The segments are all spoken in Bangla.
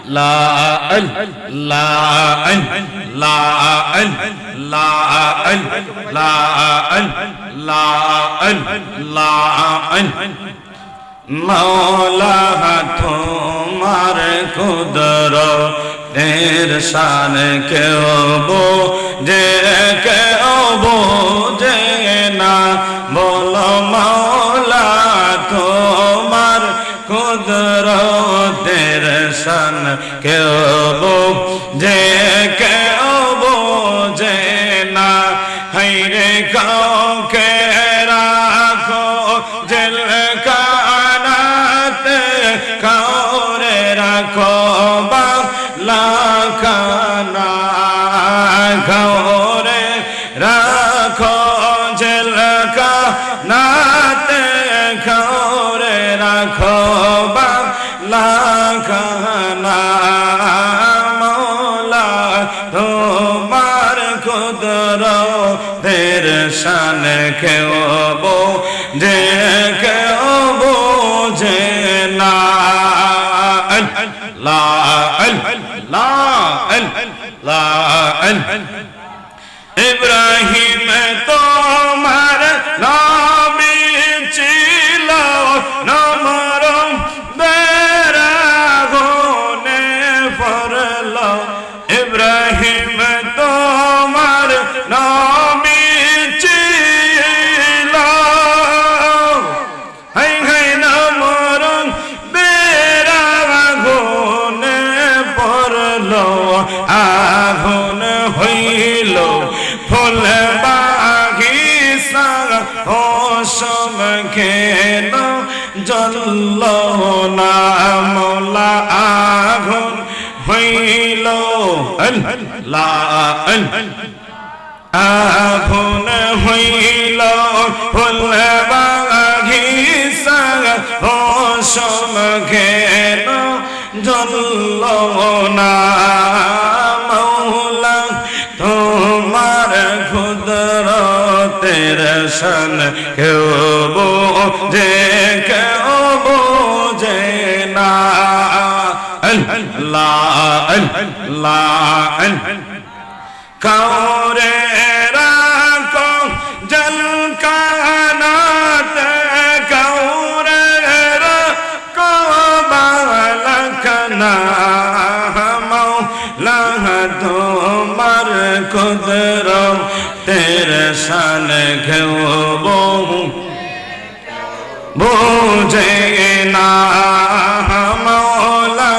লা আল লা আল লা আল লা আল লা আল লা আল লা আল মওলা তোমার কুদরতের শান কেউ বোঝে না বলো মওলা তোমার কুদরতের শান কেউ বোঝে না হায়রে কাউকে রাখো জেলখানাতে কাউরে রাখো বালাখানা কাউরে রাখো জেলখানাতে কাউরে রাখো বালাখানা মওলা তোমার কুদরতের শান কেউ বোঝে না লা লা লা ইব্রাহিম তোমার নবী ছিল নমরুদের আগুনে পড়ল ইব্রাহিম তোমার নবী ছিল হাই হাই নমরুদের আগুনে পড়ল আগুন হইল ফুল বাগিচা ফসল খেল জ্বলল না মওলা আগুন হইল আগুন হইল ফুল বাগিচা ফসল খেল জ্বলল না মওলা তোমার কুদরতের শান কেউ বোঝে না কাউরে রাখো জেলখানাতে কাউরে রাখো বালাখানা মওলা তোমার কুদরতের শান কেউ বোঝে না মওলা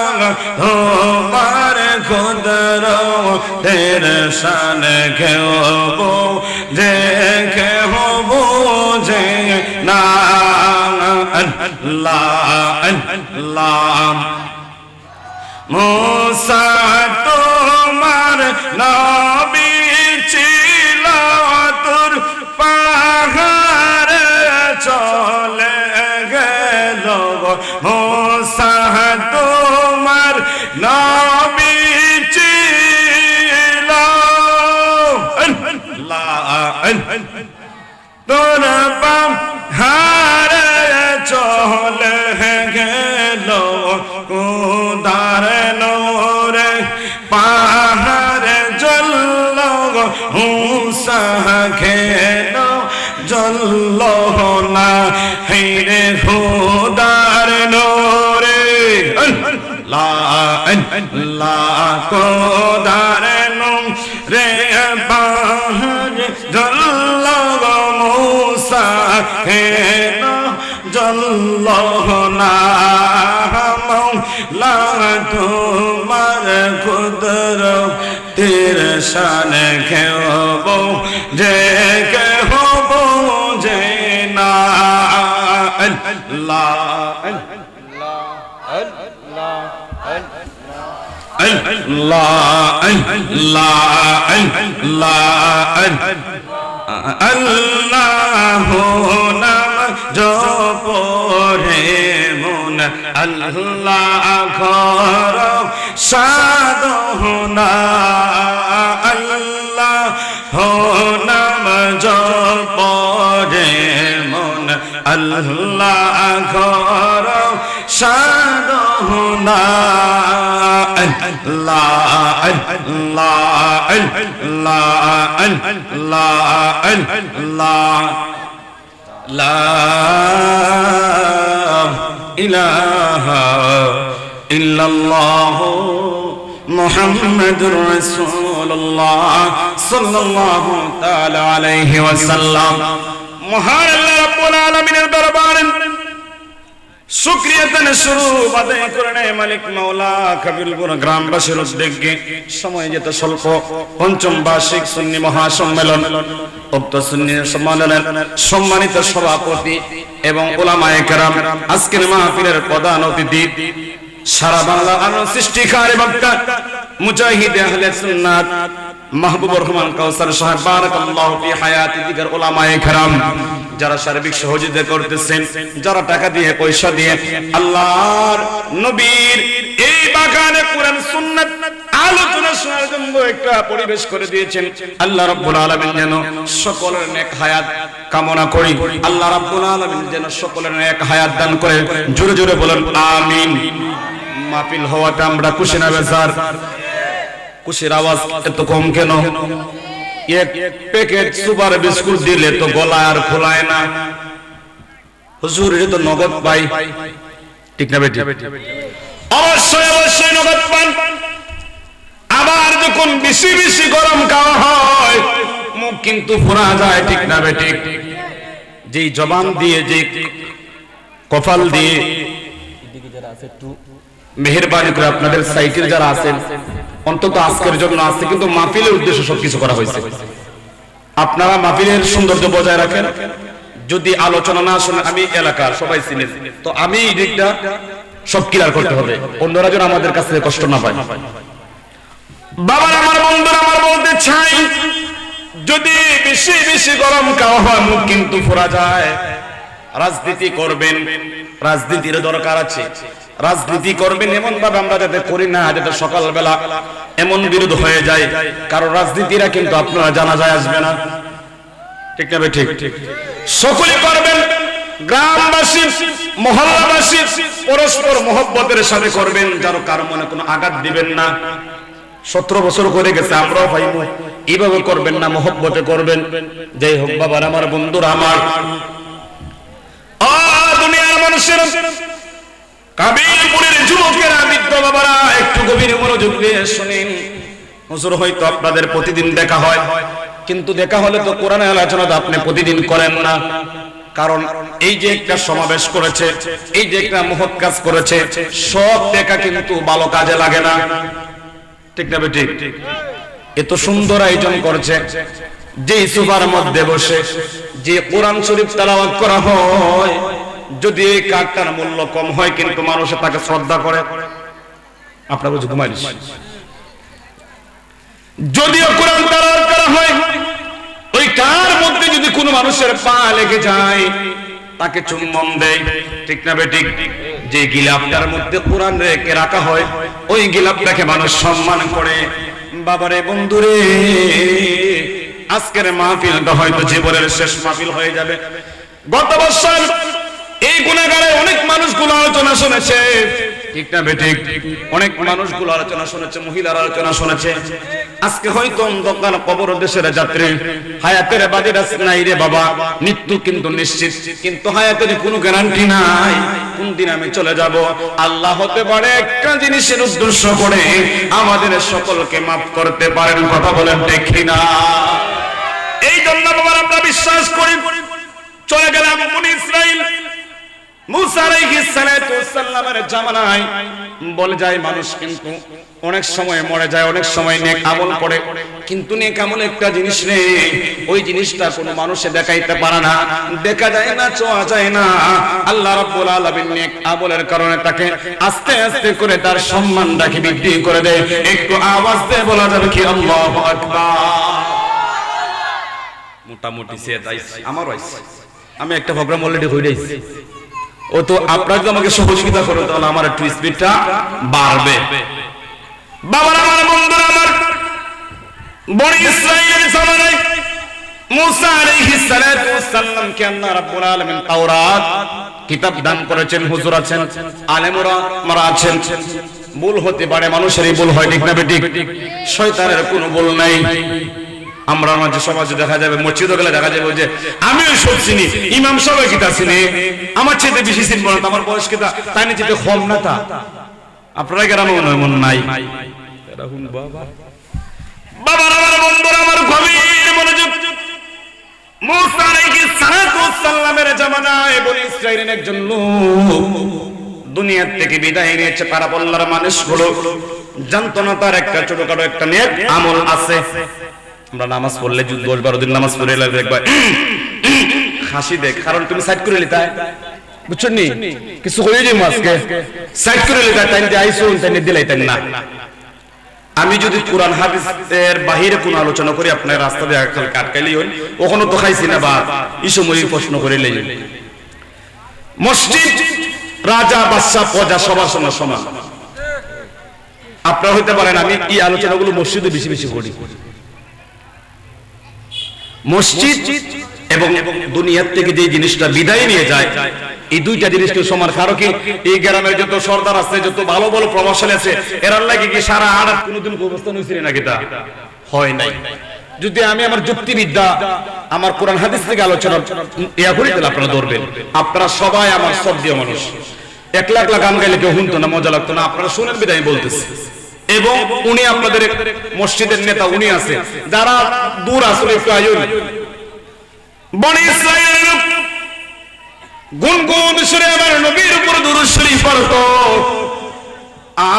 তোমার কুদরতের শান কেউ বোঝে না আল্লাহ মুসা তোমার নবী ছিল তোর পাহাড়ে চলে গেল মুসা তোমার নবী ছিল তোর পাহাড়ে চলে গেল কুদার নোরে পাহাড়ে জ্বলল মুসা খেল জ্বলল না হেরে খুদার নোরে লা কুদার নোরে পাহাড়ে জ্বলল মুসা খেল জ্বলল না মওলা তোমার কুদরতের শান কেউ বোঝে না আল্লাহু নাম জপরে মন আল্লাহ ঘর সাধনা আল্লাহু নাম জপরে মন আল্লাহ ঘর সাধনা লা লা লা লা লা লা ইলাহা ইল্লাল্লাহ মুহাম্মাদুর রাসূলুল্লাহ সাল্লাল্লাহু তাআলা আলাইহি ওয়াসাল্লাম। মহান আল্লাহ রাব্বুল আলামিনের দরবারে শুকরিয়া তানে শুরু আদায় করে নেয় মালিক মাওলা কাবিলপুর গ্রামবাসীর উদ্যোগে সময় যেত স্বল্প পঞ্চম বার্ষিক সুন্নি মহাসম্মেলন উক্ত সুন্নি সম্মেলনের সম্মানিত সভাপতি এবং উলামায়ে কেরাম আজকের মাহফিলের প্রধান অতিথি সারা বাংলার আলোর সৃষ্টিকারী বক্তা মুজাহিদ আহলে সুন্নাত মাহবুবুর রহমান কাউসার সাহেব বারাকাল্লাহু ফি হায়াতি দিগার উলামায়ে কেরাম যারা সার্বিক সহযোগিতা করতেছেন, যারা টাকা দিয়ে পয়সা দিয়ে আল্লাহর নবীর এই বাগানে কোরআন সুন্নাত আলোচনা শোনার জন্য একটা পরিবেশ করে দিয়েছেন, আল্লাহ রাব্বুল আলামিন যেন সকলের নেক হায়াত কামনা করি। আল্লাহ রাব্বুল আলামিন যেন সকলের নেক হায়াত দান করে। জোরে জোরে বলেন আমিন। মাহফিল হওয়াটা আমরা খুশি না বেজার? খুশির আওয়াজ এত কম কেন? এক প্যাকেট সুপার বিস্কুট দিলে তো গলা আর খোলায় না। হুজুর এটা তো নগদ পাই, ঠিক না বেটি? অবশ্যই অবশ্যই নগদ পান। আবার যখন বেশি বেশি গরম খাওয়া হয় মুখ কিন্তু ফুরা যায়, ঠিক না বেটি? যেই জবান দিয়ে, যে কপাল দিয়ে, মেহেরবানি করে আপনাদের সাইটের যারা আছেন অন্তত আজকের জন্য আসছে, কিন্তু মাহফিলের উদ্দেশ্যে সবকিছু করা হয়েছে। আপনারা মাহফিলের সৌন্দর্য বজায় রাখেন। যদি আলোচনা না শুনে, আমি এলাকার সবাই চিনে, তো আমি এই দিকটা সব ক্লিয়ার করতে হবে, অন্যরা যেন আমাদের কাছে কষ্ট না পায়। বাবার আমার বন্ধুরা আমার বলতে চাই, যদি বেশি বেশি গরম খাওয়া হয় মুখ কিন্তু ফোরা যায়। রাজনীতি করবেন, রাজনীতির দরকার আছে। রাজনীতি করবেন এমন ভাবে আমরা যাতে করি না যাতে সকালবেলা এমন বিরোধ হয়ে যায়। কারণ রাজনীতিরা কিন্তু আপনারা জানা যায় আসবে না, ঠিক না? ঠিক। সকলে করবেন, গ্রামবাসী মহল্লাবাসী পরস্পর মহব্বতের সাথে করবেন, যার কারো মনে কোনো আঘাত দিবেন না। 17 বছর করে গেছে, আমরাও পাইবো। এইভাবে করবেন না, মহব্বতে করবেন। যাই হোক বাবার আমার বন্ধুরা আমার, দুনিয়ার মানুষের কাবিলপুরের যুবকেরা বৃদ্ধ বাবারা একটু গভীর মনোযোগ দিয়ে শুনেন। হুজুর হয়তো আপনাদের প্রতিদিন দেখা হয়, কিন্তু দেখা হলে তো কোরআনের আলোচনা তো আপনি প্রতিদিন করেন না। কারণ এই যে একটা সমাবেশ করেছে, এই যে একটা মহৎ কাজ করেছে, সব দেখা কিন্তু ভালো কাজে লাগে না, ঠিক না বেটি? এত সুন্দর আয়োজন করেছে, যে সোফার মধ্যে বসে যে কোরআন শরীফ তেলাওয়াত করা হয়, যদি এই কাঠটার মূল্য কম হয় কিন্তু মানুষে তাকে শ্রদ্ধা করে। আপনার বুঝে ঘুমাইলিস, যদিও কোরআন তেলাওয়াত করা হয় ওই কার মধ্যে যদি কোনো মানুষের পা লেগে যায় তাকে চুম্বন দেয়, ঠিক না বেটি? যে গিলাফটার মধ্যে কোরআন রেখে রাখা হয় ওই গিলাফটাকে মানুষ সম্মান করে। বাবারে বন্ধুরে, আজকের মাহফিলটা হয়তো জীবনের শেষ মাহফিল হয়ে যাবে। গত বছর এই গুনাহগারে অনেক মানুষগুলো আলোচনা শুনেছে, ঠিক না বেটি? অনেক মানুষগুলো আলোচনা শুনেছে, মহিলার আলোচনা শুনেছে। আজকে হয়তো অন্ধকার কবর দেশের যাত্রী, হায়াতের বাদিরাস নাই রে বাবা, মৃত্যু কিন্তু নিশ্চিত, কিন্তু হায়াতের কোনো গ্যারান্টি নাই কোন দিন আমি চলে যাব। আল্লাহ হতে পারে একটা জিনিসের উদ্দেশ্য করে আমাদের সকলকে মাফ করতে পারেন, কথা বলেন ঠিক না? এই জন্য বাবা আমরা বিশ্বাস করি, চলে গেলাম বনি ইসরাইল মুসা আলাইহিস সালাতু ওয়াস সালামের জামানায়। বলে যায় মানুষ কিন্তু অনেক সময় মরে যায়, অনেক সময় নেক আমল করে, কিন্তু নেক আমল একটা জিনিস নেই, ওই জিনিসটা কোনো মানুষে দেখাইতে পারে না, দেখা যায় না, ছোঁয়া যায় না। আল্লাহ রাব্বুল আলামিন নেক আমলের কারণে তাকে আস্তে আস্তে করে তার সম্মানটাকে বৃদ্ধি করে দেয়। একটু আওয়াজ দিয়ে বলা যাবে কি আল্লাহু আকবার? মোটামুটি সে দাইছি আমার হইছে, আমি একটা প্রোগ্রাম অলরেডি হয়ে যাইছি। ও তো আপনারা যদি আমাকে সহযোগিতা করেন তাহলে আমার একটু স্পিডটা বাড়বে। বাবারা আমার বন্ধুরা আমার, বনি ইসরাইলের জামানায় মুসা আলাইহিস সালাতু ওয়াস সালামকে আল্লাহ রাব্বুল আলামিন তাওরাত কিতাব দান করেছেন। হুজুর আছেন, আলেমরা মারা আছেন, ভুল হতে পারে, মানুষেরই ভুল হয়, ঠিক না বেঠিক? শয়তানের কোনো ভুল নাই। আমরা মাঝে সমাজে দেখা যাবে, মসজিদে গেলে দেখা যাবে যে আমিও সব চিনি, ইমাম সাহেব কিতা চিনি, আমার চেয়ে বেশি চিনবো না, আমার বয়স কিতা তাই না, চেয়ে কম না তা। আপনারা কেন মন নাই? বাবার আমার বন্ধুরা আমার গভীর মনোযোগ। মুসা আলাইহিস সালামের জামানায় বনি ইসরাইলের একজন লোক দুনিয়া থেকে বিদায় নিয়েছে। পারাবল্লার মানুষগুলো জানতো না তার একটা ছোটখাটো একটা নেক আমল আছে। আমরা নামাজ পড়লে 10-12 দিন নামাজ পড়ে একবার হাসি দেখ, কারণ তুমি সাইড করে লিতা, বুঝছেন নি? কিছু হয়ে যাবে আজকে সাইড করে লিতা, তাই আইসো তাই দিলাই তাই না। আমি যদি কোরআন হাদিসের বাহিরে কোন আলোচনা করি, আপনার রাস্তা দিয়ে কাটকাইলি হই, ওখানে তো খাইছি না বা এই সময় প্রশ্ন করে লেই। মসজিদ রাজা বাদশা প্রজা সবার সঙ্গে সমান। আপনারা হইতে পারেন আমি এই আলোচনাগুলো মসজিদে বেশি বেশি করি। মসজিদ এবং দুনিয়ার থেকে যে জিনিসটা বিদায় নিয়ে যায়, এই দুইটা জিনিসকে সমান। কারণ কি এই গ্রামের যত সর্দার আছে, যত ভালো ভালো প্রভাবশালী আছে, এরার লাগে কি সারা আড়াত কোনোদিন অবস্থান হয়েছিল নাকি? তা হয় নাই। যদি আমি আমার যুক্তিবিদ্যা, আমার কোরআন হাদিস থেকে আলোচনা ইয়া করি, তাহলে আপনারা ধরবেন। আপনারা সবাই আমার সবদিয়া মানুষ, 1 লাখ গান গাইলে কেউ শুনতো না, মজা লাগতো না। আপনারা শুনেন বিদায় বলতেছি। এবং উনি আপনাদের মসজিদের নেতা, উনি আছে। যারা দূর আসলে একটু আয়োজন বনি ইসরাইলের লোক গুনগুন সুরে আমার নবীর উপর দুরূদ শরীফ পড়তো।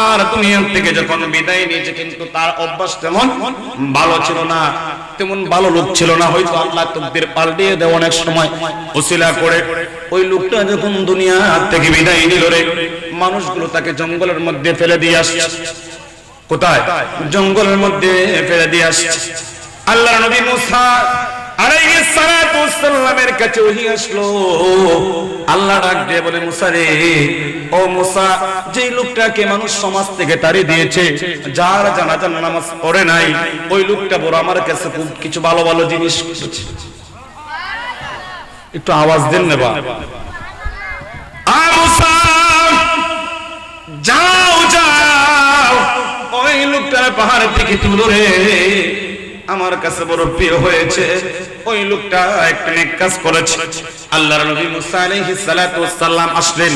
আর দুনিয়া থেকে যখন বিদায় নিয়েছে, কিন্তু তার অভ্যাস তেমন ভালো ছিল না, তেমন ভালো লোক ছিল না। হয়তো আল্লাহ তাকদীর পাল্টিয়ে দেয় অনেক সময় ওসিলা করে। ওই লোকটা যখন দুনিয়া থেকে বিদায় নিল রে, মানুষগুলো তাকে জঙ্গলের মধ্যে ফেলে দিয়ে আসছে। কোথায়? জঙ্গলের মধ্যে ফেলে দিয়ে আসছে। আল্লাহর নবী মুসা আলাইহিস সালাতু ওয়াস সালামের কাছে ওহী আসলো। আল্লাহ ডাক দিয়ে বলে, মুসা রে, ও মুসা, যে লোকটাকে মানুষ সমাজ থেকে তাড়িয়ে দিয়েছে, যার জানাজা নামাজ পড়ে নাই, ওই লোকটা বড় আমার কাছে খুব কিছু ভালো ভালো জিনিস করেছে। একটু আওয়াজ দেন না বা। আ মুসা, যাও যাও, ওই লোকটার পাহাড় থেকে তুলো রে, আমার কাছে বড় প্রিয় হয়েছে। ওই লোকটা একটা নেক কাজ করেছে। আল্লাহর নবী মুসা আলাইহিস সালাতু ওয়াস সালাম আসলেন,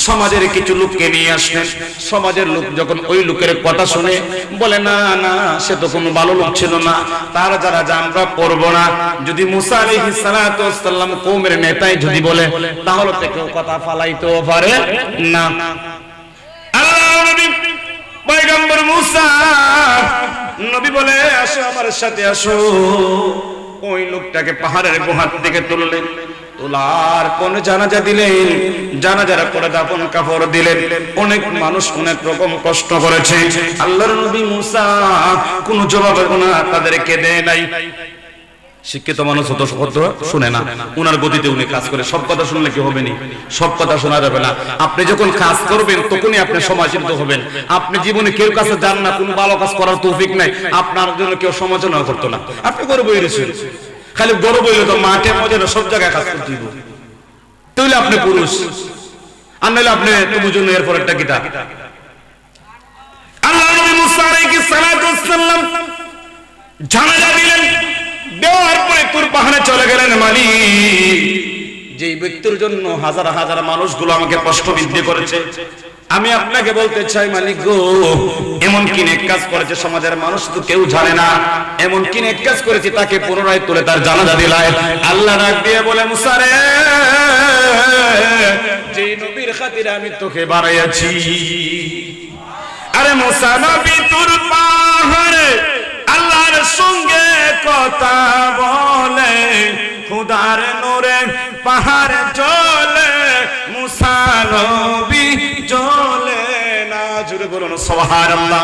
সমাজের কিছু লোককে নিয়ে আসলেন। সমাজের লোক যখন ওই লোকের কথা শুনে বলে, না না, সে তো কোনো ভালো লোক ছিল না, তার যারা আমরা করব না। যদি মুসা আলাইহিস সালাতু ওয়াস সালাম কওমের নেতাই যদি বলে, তাহলে তো কেউ কথা ফালাইতেও পারে না। আল্লাহর নবী পয়গম্বর মুসা নবী বলে, আসো আমার সাথে আসো। ওই লোকটাকে পাহাড়ের গুহার দিকে তুললেন, তোলার কোন জানাজা দিলেন, জানাজার পরে দাফন কাফড় দিলেন। অনেক মানুষ অনেক রকম কষ্ট করেছে। আল্লাহর নবী মুসা কোনো জবাব না তাদেরকে দেয় নাই। শিক্ষিত মানুষ হতো শুনে না, উনার গতিতে উনি কাজ করে। সব কথা শুনলে কি হবে নি? সব কথা শোনা যাবে না। আপনি যখন কাজ করবেন তখনই আপনি সমালোচিত হবেন। আপনি জীবনে কেউ কাছে যান না, কোন ভালো কাজ করার তৌফিক নাই, আপনার জন্য কেউ সমালোচনা করতো না। আপনি গর্ব হইছেন, খালি গর্ব হইলে তো মাঠে ময়দানে সব জায়গায় কাজ করতে দিব, তাহলে আপনি পুরুষ। আর নাহলে আপনি তবু জন্য এর পরেরটা কিতা। আল্লাহ নবী মুসা আলাইহিস সালাতু ওয়াস সালাম জানাজা দিলেন, দেওয়ার পরে তুর পাহাড়ে চলে গেলেন। মালিক, যেই ব্যক্তির জন্য হাজার হাজার মানুষগুলো আমাকে কষ্ট বৃদ্ধি করেছে, আমি আপনাকে বলতে চাই মালিক গো, এমন কি নেক কাজ করেছে সমাজের মানুষ তো কেউ জানে না। এমন কি নেক কাজ করেছে, তাকে পুনরায় তুলে তার জানাজা দিলায়। আল্লাহ ডাক দিয়ে বলে, মুসা রে, যেই নবীর খাতিরে আমি তোকে বাড়াইয়াছি, আরে মুসা নবী তুর পাহাড়ে আল্লাহর সঙ্গে কথা বলে, খুদার নূরে পাহাড় জ্বলে, মুসা নবী জ্বলে না। জোরে বলুন সুবহানাল্লাহ।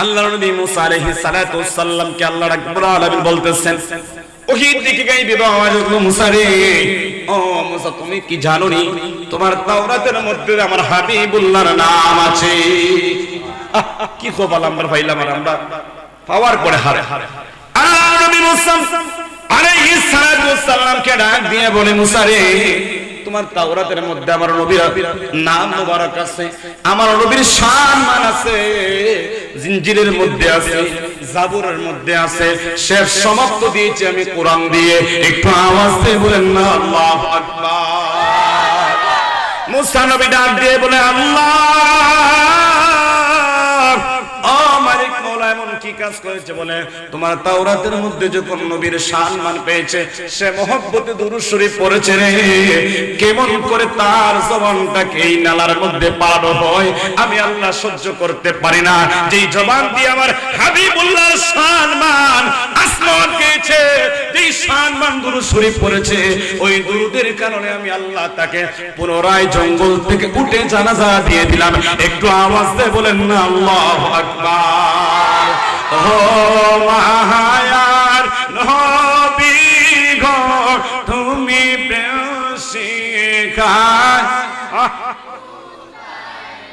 আল্লাহর নবী মুসা আলাইহিস সালাতু ওয়াস সালাম কে আল্লাহ রাব্বুল আলামিন বলতেছেন, ওহী দিকে গাইবে আওয়াজ হলো, মুসা রে, ও মুসা, তুমি কি জানো নি তোমার তাওরাতের মধ্যে আমার হাবিবুল্লাহর নাম আছে? কি খবর আমরা পাইলাম, আর আমরা পাওয়ার পরে হারে। আল্লাহর নবী মুসা আলাইহিস সালাতু ওয়াস সালাম কে ডাক দিয়ে বলে, মুসা রে, তোমার তাওরাতের মধ্যে আমার নবীর নাম মোবারক আছে, আমার নবীর সম্মান আছে, ইনজিলের মধ্যে আছে, জাবুরের মধ্যে আছে, শেষ সমাপ্ত দিয়েছি আমি কোরআন দিয়ে। একটু আওয়াজ দিয়ে বলেন না আল্লাহু আকবার। মুসা নবী ডাক দিয়ে বলে আল্লাহ ও মালিক মওলা এমন কি কাজ করেছে বলে তোমার তাওরাতের মধ্যে যখন নবীর সম্মান পেয়েছে সে মহব্বতে দুরূদ শরীফ পড়েছে রে, কেমন করে তার জবানটাকে এই নালার মধ্যে পাড়ানো হয় আমি আল্লাহ সহ্য করতে পারি না। যেই জবান দিয়ে আমার হাবিবুল্লাহর সম্মান আসমান পেয়েছে, যেই সম্মান দুরূদ শরীফ পড়েছে, ওই দুরূদের কারণে আমি আল্লাহ তাকে পুনরায় জঙ্গল থেকে উঠে জানাজা দিয়ে দিলাম। একটু আওয়াজ দিয়ে বলেন না আল্লাহু আকবার। ও মায়ার নবী গো তুমি প্রেম শিখায়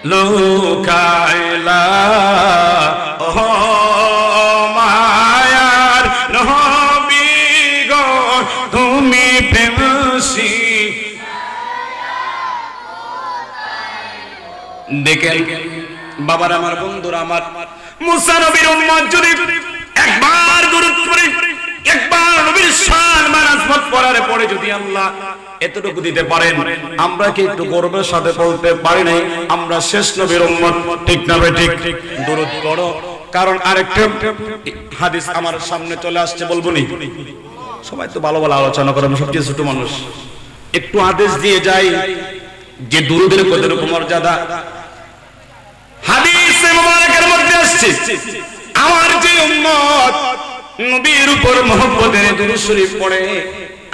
লুকাইলা, ও মায়ার নবী গো তুমি প্রেম দেখেন বাবার আমার বন্ধুরা আমার, মুসা নবীর উম্মত যদি একবার দুরূদ পড়ে, একবার নবীর সম্মান আজমত পড়ার পরে যদি আল্লাহ এতটুকু দিতে পারেন, আমরা কি একটু গর্বের সাথে বলতে পারি নাই আমরা শেষ নবীর উম্মত? ঠিক না ঠিক? দুরূদ পড়ো। কারণ আরেকটা হাদিস আমার সামনে চলে আসছে, বলবো নি? সবাই তো ভালো ভালো আলোচনা করেন, সবচেয়ে ছোট মানুষ, একটু আদেশ দিয়ে যাই যে দুরূদের কতটুকু মর্যাদা। হাদিসে মুবারকের মধ্যে আসছে আমার যে উম্মত নবীর উপর মহব্বতের দুরূদ শরীফ পড়ে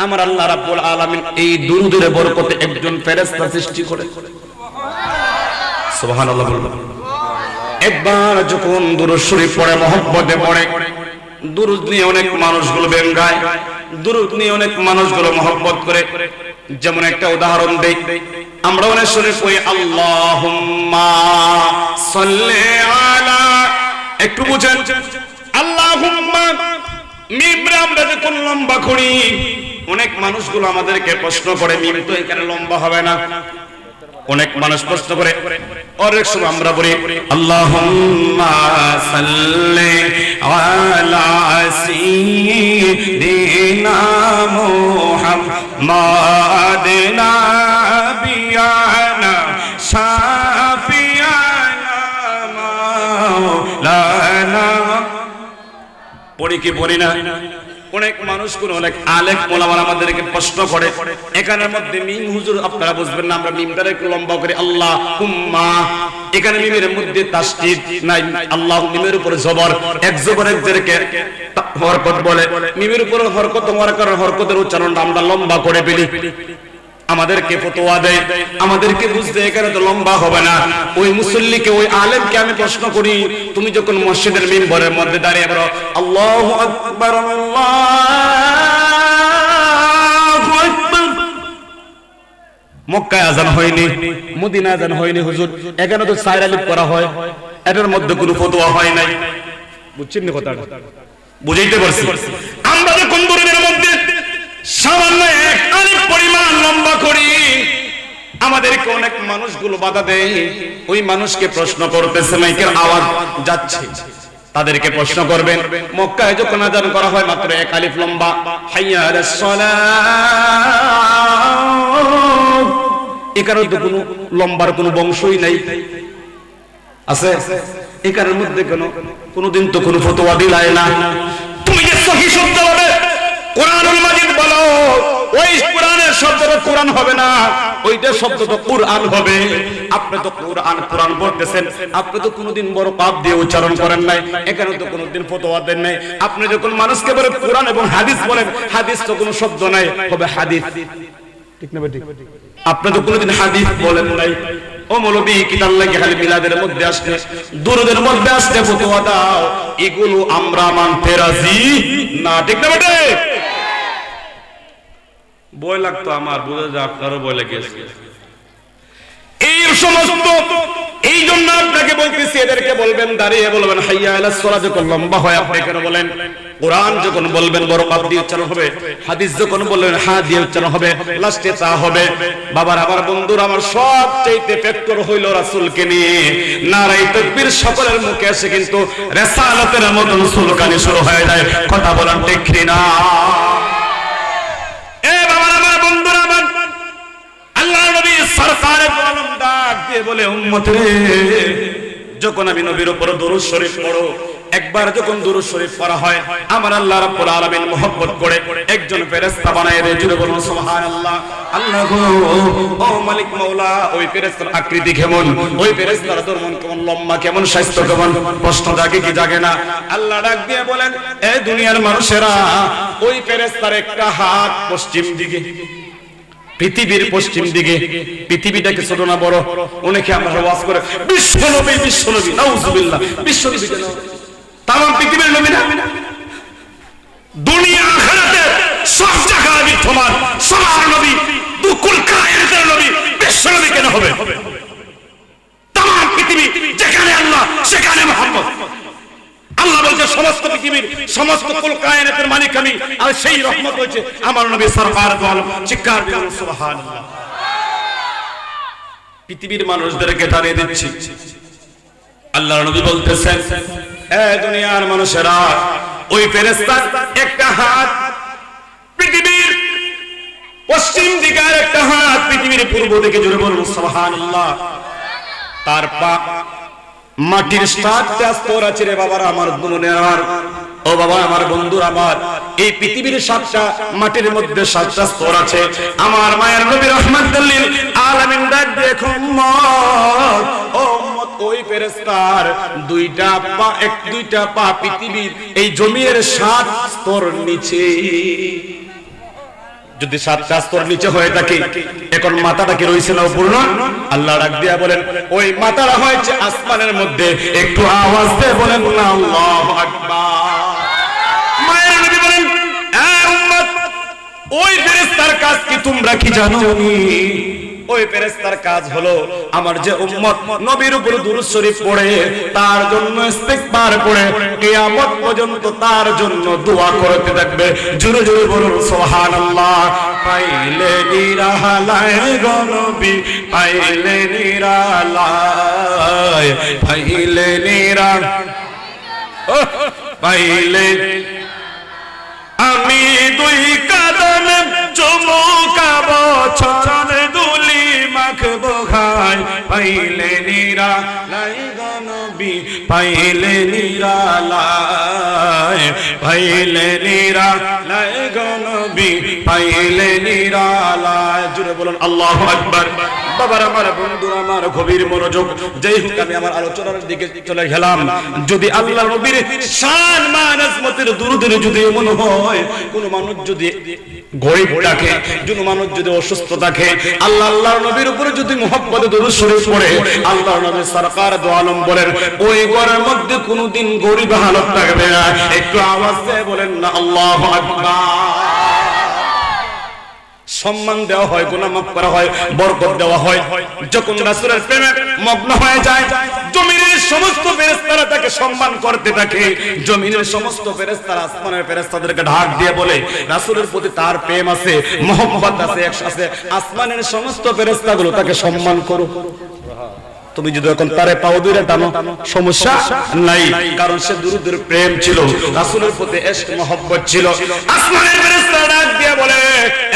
আমার আল্লাহ রাব্বুল আলামিন এই দুরূদের বরকতে একজন ফেরেশতা সৃষ্টি করে। সুবহানাল্লাহ বলুন। একবার যখন দুরূদ শরীফ পড়ে মহব্বতে পড়ে, দুরূদ নিয়ে অনেক মানুষগুলো বেন গায়, দুরূদ নিয়ে অনেক মানুষগুলো মহব্বত করে। যেমন একটা উদাহরণ দেই, আমরা অনেক শরীফ কই আল্লাহুম্মা সাল্লি আলা, একটু বুঝেন আল্লাহুম্মা মিমরা আমরা যখন লম্বা করি অনেক মানুষগুলো আমাদেরকে প্রশ্ন করে মিম তো এখানে লম্বা হবে না, অনেক মানুষ প্রশ্ন করে। অনেক সময় আমরা বলি আল্লাহুম্মা সাল্লি আলা সাইয়্যিদিনা মুহাম্মাদ নাবিয়ানা শাফিয়ানা মাওলানা। পড়ি কি পড়ি না? অনেক মানুষগুলো অনেক আলেম ওলামা আমাদেরকে প্রশ্ন করে, এখানের মধ্যে মিম হুজুর আপনারা বুঝবেন না, আমরা মিমটারে একটু লম্বা করে আল্লাহুম্মা, এখানে মিমের মধ্যে তাসদীদ নাই, আল্লাহ মিমের উপরে জবর, এক জবর এক জেরকে হরকত বলে, মিমের উপরে হরকত হওয়ার কারণে হরকতের উচ্চারণটা আমরা লম্বা করে ফেলি। আমাদেরকে ফতোয়া দেয়, আমাদেরকে বুঝতে এখানে তো লম্বা হবে না। ওই মুসল্লিকে ওই আলেমকে আমি প্রশ্ন করি, তুমি যখন মসজিদের মিম্বরের মধ্যে দাঁড়িয়ে বলো আল্লাহু আকবার আল্লাহু আকবার, মক্কায় আযান হয়নি, মদিনায় আযান হয়নি হুজুর, এখানে তো চার আলিফ করা হয়, এটার মধ্যে কোনো ফতোয়া হয় নাই। বুঝছেন না কথাটা? বুঝাইতে পারছি? আমরা যখন দুরূদের মধ্যে সামান্য এক আলিফ পরিমাণ লম্বা করি, আমাদেরকে অনেক মানুষগুলো বাধা দেয়। ওই মানুষকে প্রশ্ন করতেছে, মাইকের আওয়াজ যাচ্ছে, তাদেরকে প্রশ্ন করবেন মক্কায় যখন আযান করা হয় মাত্র এক আলিফ লম্বা, হাইয়া আলাস সালাহ, এখানে তো কোনো লম্বার কোনো বংশই নাই, আছে এখানের মধ্যে কোনদিন তো কোনো ফতোয়া দিলাই না। তুমি যে সহি শব্দ বলে কোরআনুল মাজিদ বলো, ওই কোরআনের শব্দটা কোরআন হবে না, ওইটা শব্দ তো কুরআন হবে। আপনি তো কোরআন পড়তেছেন, আপনি তো কোনোদিন বড় পাপ দিয়ে উচ্চারণ করেন নাই, এখানে তো কোনোদিন ফতোয়া দেন নাই। আপনি যখন মানুষকে বলে কোরআন এবং হাদিস বলেন, হাদিস তো কোনো শব্দ নাই, হবে হাদিস, ঠিক না ঠিক? আপনি তো কোনোদিন হাদিস বলেন নাই। ও মৌলবী কিতাব লাগে খালি মিলাদের মধ্যে আসতে, দুরূদের মধ্যে আসতে ফতোয়া দাও, এগুলো আমরা মানতে রাজি না, ঠিক না বেটে? বই লাগতো আমার, বুঝে যা আপনারও বই লেগেছে। এই সমস্ত এই জন্য আপনাকে বলতেছি, এদেরকে বলবেন দাঁড়িয়ে বলবেন হাইয়া আলাস সালাত, যখন লম্বা হয় আপনি কেন বলেন? কোরআন যখন বলবেন বড় কাপ দিয়ে উচ্চারণ হবে, হাদিস যখন বলবেন হা দিয়ে উচ্চারণ হবে, লাস্টে তা হবে। বাবার আমার বন্ধুরা আমার, সবচাইতে ফ্যাক্টর হইল রাসূলকে নিয়ে নারায়ে তাকবীর সকলের মুখে আসে, কিন্তু রিসালাতের মতন সুলকানি শুরু হয়ে যায়। কথা বলেন ঠিক না? এ বাবার আমার বন্ধুরা আমার, আল্লাহ নবী সরকারে আলম ডাক দিয়ে বলে, উম্মত রে, যখন আমি নবীর উপর দরুদ শরীফ পড়ো, একবার যখন দরুদ শরীফ পড়া হয়, আমার আল্লাহ রাব্বুল আলামিন মহব্বত করে একজন ফেরেশতা বানায় দেয়। জুড়ে বলুন সুবহানাল্লাহ। আল্লাহ গো, ও মালিক মাওলা, ওই ফেরেশতার আকৃতি কেমন, ওই ফেরেশতার ধর্ম কেমন, লম্বা কেমন, স্বাস্থ্য কেমন, প্রশ্ন জাগে কি জাগে না? আল্লাহ ডাক দিয়ে বলেন, এ দুনিয়ার মানুষেরা, ওই ফেরেশতার একটা হাত পশ্চিম দিকে, পৃথিবীর পশ্চিম দিকে। পৃথিবীটাকে ছোট না বড়? অনেকে আমরা ওয়াজ করে বিশ্বনবী বিশ্বনবী, নাউজুবিল্লাহ, বিশ্বনবী কেন? তাম পৃথিবীর নবী না? দুনিয়া আখিরাতে সব জায়গায় বিদ্যমান সবার নবী, দুকুল কায়নাতের নবী, বিশ্বনবী কেন হবে? তাম পৃথিবী যেখানে আল্লাহ সেখানে মুহাম্মদ। আল্লাহ বলছে সমস্ত পৃথিবীর সমস্ত কুল কায়নাতের মালিক আমি, আর সেই রহমত হচ্ছে আমার নবী সরকার দো আলম। চিৎকার দিয়ে সুবহানাল্লাহ। পৃথিবীর মানুষদেরকে জানিয়ে দিচ্ছি, আল্লাহর নবী বলতেছেন, এ দুনিয়ার মানুষেরা, ওই ফেরেশতার একটা হাত পৃথিবীর পশ্চিম দিকে, আর একটা হাত পৃথিবীর পূর্ব দিকে। জোরে বলুন সুবহানাল্লাহ। তার পা মাটির 7টা স্তর আছে রে বাবারা আমার, আমার ও বাবা আমার বন্ধুরা আমার, এই পৃথিবীর 7টা মাটির মধ্যে 7টা স্তর আছে। আমার মায়ের নবী রাহমাতুল লিল আলামিন ডাক দেখো উম্মত, ও উম্মত, ওই ফেরেশতার দুইটা পা পৃথিবীর এই জমির 7 স্তর নিচে। যদি 7টা স্তর নিচে হয়ে থাকে, এখন মাথাটা কি রইছে না পূর্ণ? আল্লাহ ডাক দিয়া বলেন, ওই মাথাটা হয়েছে আসমানের মধ্যে। একটু আওয়াজ দিয়ে বলেন না আল্লাহু আকবার। মায়ের নবী বলেন, এ উম্মত, ওই ফেরেশতার কাজ কি তোমরা কি জানো? ওই ফেরেশতার কাজ হলো আমার যে উম্মত নবীর উপর দুরূদ শরীফ পড়ে, তার জন্য ইস্তিগফার করে কিয়ামত পর্যন্ত তার জন্য দোয়া করতে থাকবে। জোরে জোরে বলুন সুবহানাল্লাহ। পাইলে নিরালায় গো নবী, পাইলে নিরালায়, পাইলে পাইলে আমি দুই কাদম চুমুকাবো, চরণে দুলি মাখবো ঘাই। পাইলে নিরালাই গো নবী, পাইলে নিরালায়, পাইলে নিরালাই গো নবী, পাইলে নিরালায়। জোরে বলুন আল্লাহু আকবার। বাবার আমার বন্ধুরা আমার, গভীর মনোযোগ। যেই হোক, আমি আমার আলোচনার দিকে চলে গেলাম। যদি আল্লাহ নবীর শান মান আজমতের দুরূদের যদি এমন হয়, কোন মানুষ যদি গরিব থাকে, কোন মানুষ যদি অসুস্থ থাকে, আল্লাহর নবীর উপরে যদি মুহাব্বতে দরুদ শরীফ পড়ে, আল্লাহর নবী সরকার দো আলম বলেন, ওই ঘরের মধ্যে কোনদিন গরিব হালত থাকবে না। একটু আওয়াজ দিয়ে বলেন না আল্লাহু আকবার। সম্মান দেওয়া হয়, গুনাহ মাফ করা হয়, বরকত দেওয়া হয়। যখন রাসূলের প্রেমে মগ্ন হয়ে যায়, জমিনের সমস্ত ফেরেশতারা তাকে সম্মান করতে থাকে। জমিনের সমস্ত ফেরেশতারা আসমানের ফেরেশতাদেরকে ডাক দিয়ে বলে, রাসূলের প্রতি তার প্রেম আছে, মহব্বত আছে, আছে। আসমানের সমস্ত ফেরেশতাগুলো তাকে সম্মান করো। তুমি যদি এখন তারে পাও দুইটা টানো, সমস্যা নাই, কারণ সে দুরূদের প্রেম ছিল, রাসূলের প্রতি ইশক মহব্বত ছিল। আসমানের ফেরেশতারা ডাক দিয়ে বলে,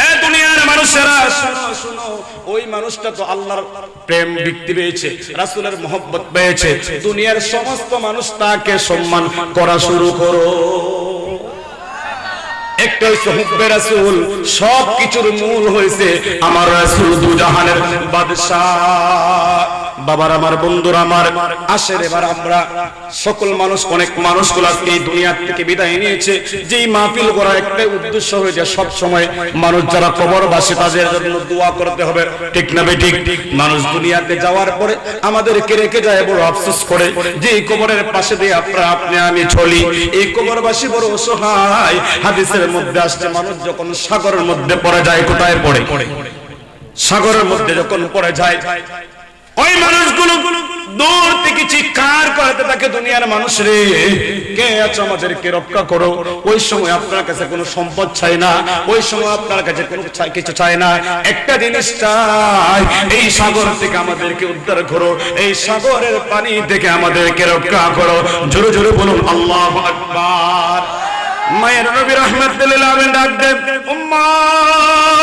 এ দুনিয়ার মানুষেরা শুনো শুনো, ওই মানুষটা তো আল্লাহর প্রেম বৃত্তি পেয়েছে, রাসূলের মহব্বত পেয়েছে, দুনিয়ার সমস্ত মানুষ তাকে সম্মান করা শুরু করো। একটা হইছে হুব্বে রাসূল, সব কিছুর মূল হইছে আমার রাসূল, দুজাহানের বাদশাহ। বাবার আমার বন্ধুরা আমার, আসের এবার আমরা সকল মানুষ, অনেক মানুষগুলো আজকে এই দুনিয়া থেকে বিদায় নিয়েছে। যেই মাহফিল করার একটাই উদ্দেশ্য হয়েছে, সব সময় মানুষ যারা কবরবাসী তাদের জন্য দোয়া করতে হবে, ঠিক না বেঠিক? মানুষ দুনিয়াতে যাওয়ার পরে আমাদেরকে রেখে যায়, বড় আফসোস করে যে এই কবরের পাশে দিয়ে আপনি আমি চলি, এই কবরবাসী বড় অসহায়। হাদিসের মধ্যে আসছে, মানুষ যখন সাগরের মধ্যে পড়ে যায়, কোথায় পড়ে? সাগরের মধ্যে যখন পড়ে যায়, ওই মানুষগুলো দূর থেকে চিৎকার করতে থাকে, দুনিয়ার মানুষ রে, কে আছো আমাদেরকে রক্ষা করো। ওই সময় আপনার কাছে কোনো সম্পদ চাই না, ওই সময় আপনার কাছে কোনো কিছু চাই না, একটা জিনিস চাই, এই সাগর থেকে আমাদেরকে উদ্ধার করো, এই সাগরের পানি থেকে আমাদেরকে রক্ষা করো। জোরে জোরে বলুন আল্লাহু আকবার। মায়ের নবী রাহমাতুল লিল আলামিন ডাক দেন, উম্মত,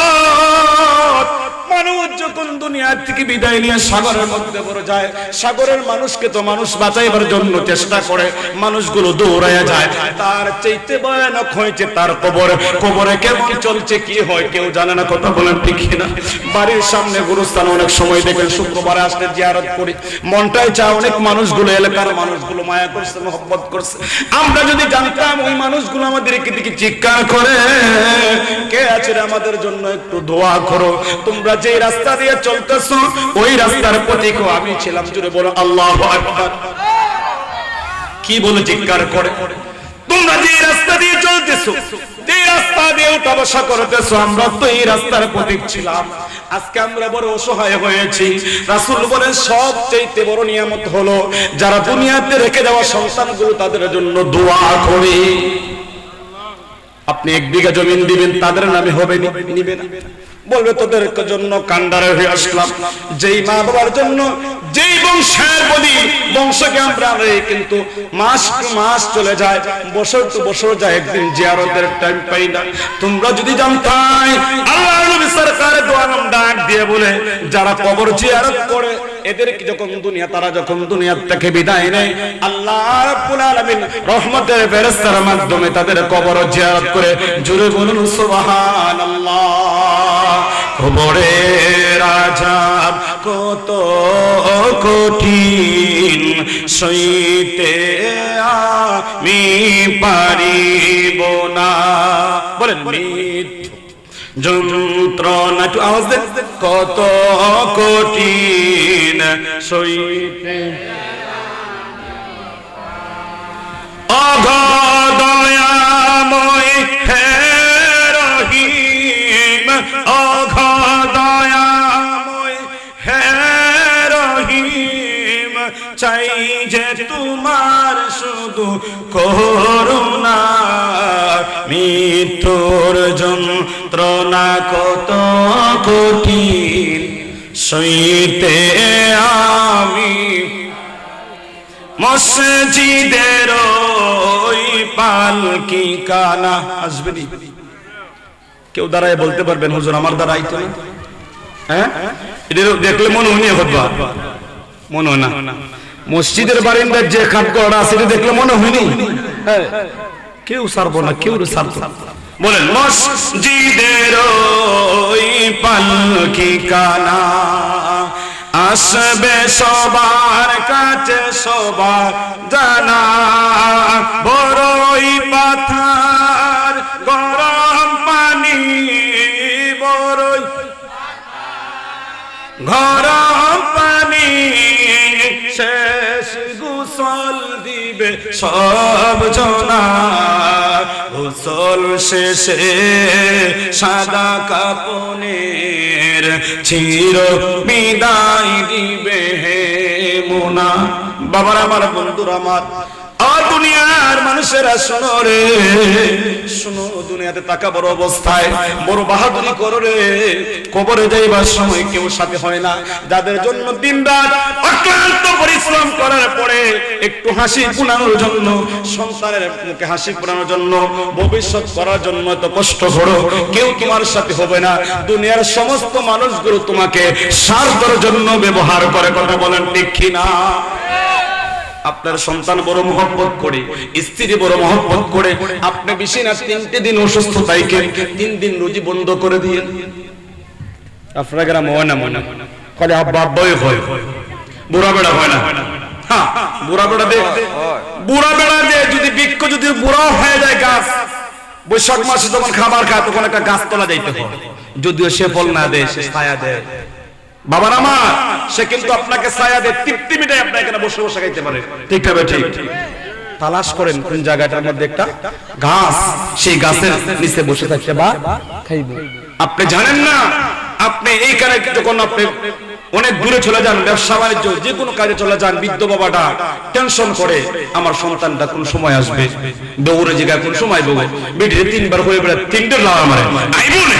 মানুষ যখন দুনিয়া থেকে বিদায় নিয়ে সাগরের মধ্যে পড়ে যায়, সাগরের মানুষকে তো মানুষ বাঁচাইবার জন্য চেষ্টা করে, মানুষগুলো দৌড়াইয়া যায়, তার চাইতে ভয়ানক হয়েছে তার কবর। কবরে কেমন চলছে কি হয় কেউ জানে না, কথা বলেন ঠিক কিনা? বাড়ির সামনে গুরুস্থান অনেক সময় দেখেন শুক্রবারে আসলে জিয়ারত করি, মনটাই চায় অনেক মানুষগুলো, এলাকার মানুষগুলো মায়া করছে, মহব্বত করছে। আমরা যদি জানতাম ওই মানুষগুলো আমাদেরকে দিকে চিৎকার করে, কে আছে আমাদের জন্য একটু দোয়া করো, তোমরা যে রাস্তা দিয়ে চলতেছো ওই রাস্তার পথিক আমি ছিলাম। জুড়ে বলো আল্লাহু আকবার। কি বলে চিৎকার করে? তোমরা যে রাস্তা দিয়ে চলতেছো, যে রাস্তা দিয়ে উঠা বসা করতেছো, আমরা তো এই রাস্তার পথিক ছিলাম। আজকে আমরা বড় অসহায় হয়েছি। রাসূল বলেন সবচেয়ে বড় নিয়ামত হলো যারা দুনিয়াতে রেখে যাওয়া সন্তানগুলো তাদের জন্য দোয়া করে। আপনি 1 বিঘা জমি দিবেন, তাদের নামে হবে, নিবে না, বলবে তোদের জন্য কান্ডারে হয়ে আসলাম। যেই মা বাবার জন্য, যেই বংশের বলি বংশকে আমরা কিন্তু মাস চলে যায়, বছর তো বছর যায়, একদিন জিয়ারতের টাইম পাই না। তোমরা যদি জানতাই আল্লাহর নবী সরকার দোয়া ডাক দিয়ে বলে যারা কবর জিয়ারত করে এদেরকে যখন তারা যখন দুনিয়া থেকে বিদায় নেয়, আল্লাহ রাব্বুল আলামিন রহমতের ফেরেশতার মাধ্যমে তাদের কবর জিয়ারত করে। জোরে বলুন সুবহানাল্লাহ। কবরের আযাব কত কঠিন, সইতে আমি পারিব না। বলেন যন্ত্রণা, একটু আওয়াজ দেন, কত কঠিন সইতে অঘদয়াময় হে রহিম, অঘদয়াময় হে রহিম, চাই যে তোমার শুধু করুণা। মৃত্যুর যন্ত্রণা কত কঠিন, সইতে আমি মসজিদের ওই পালকি কানা। আসবেনি কেউ দাঁড়ায় বলতে পারবেন হুজুর আমার দ্বারা আইতো না? হ্যাঁ, এটা দেখলে মনে হয়নি, মনে হয় না। মসজিদের বারিন্দার যে খাটগড়া আছে এটা দেখলে মনে হয়নি, কেউ সারবো না, কেউ সারবো না। বলেন মসজিদের ওই পালকি কানা, আসবে সবার কাছে সবার জানা, বড়ই পাথার গরম পানি, বড়ই গরম পানি, শেষ গোসল দিবে সব জনা, গোসল শেষে সাদা কাপনের চির বিদায় দিবে হে মোনা। বাবার আমার, বন্ধুরা আমার, দুনিয়ার মানুষেরা শোনো রে, শোনো, দুনিয়াতে টাকা বড় অবস্থায় বড় বাহাদুরি করো রে, কবরে যাইবার সময় কেউ সাথে হয় না। যাদের জন্য দিনরাত অক্লান্ত পরিশ্রম করার পরে একটু হাসি ফোটানোর জন্য, সন্তানের মুখে হাসি ফোটানোর জন্য, ভবিষ্যৎ করার জন্য তো কষ্ট করো, কেউ তোমার সাথে হবে না। দুনিয়ার সমস্ত মানুষগুলো তোমাকে স্বার্থের জন্য ব্যবহার করে, কথা বলেন ঠিক কিনা? আপনার সন্তান বড় মহব্বত করে, স্ত্রী বড় মহব্বত করে, আপনি বেশি না 3টে দিন অসুস্থ থাকেন, 3 দিন রুজি বন্ধ করে দিয়েন। আপনার গ্রাম হয় না, মনে খালি আব্বা আব্বাই হয়, বুড়া বেড়া হয় না। হ্যাঁ, বুড়া বেড়া দিয়ে যদি বৃক্ষ যদি বুড়া হয়ে যায় গাছ, বৈশাখ মাসে যখন খাবার খায় তখন একটা গাছ তোলা যাইতে হয়, যদিও সে ফল না দেয়, সে ছায়া দেয়। বাবার আমার, সে কিন্তু আপনাকে ছায়া দেয়, তৃপ্তি মিটায়, আপনি এখানে বসে বসে খাইতে পারে। ঠিক হবে? ঠিক। তালাশ করেন কোন জায়গাটার মধ্যে একটা গাছ, সেই গাছের নিচে বসে থাকতে বা খাইবে। আপনি জানেন না, আপনি এইখানে যখন আপনি অনেক দূরে চলে যান, ব্যবসা বাণিজ্য যে কোনো কাজে চলে যান, বৃদ্ধ বাবাটা টেনশন করে আমার সন্তানটা কোন সময় আসবে, দৌড়ে জিগা কোন সময় বউ বেটিতে তিনবার হয়ে বেড়া, তিনটে লাড়া মারে, আইবো না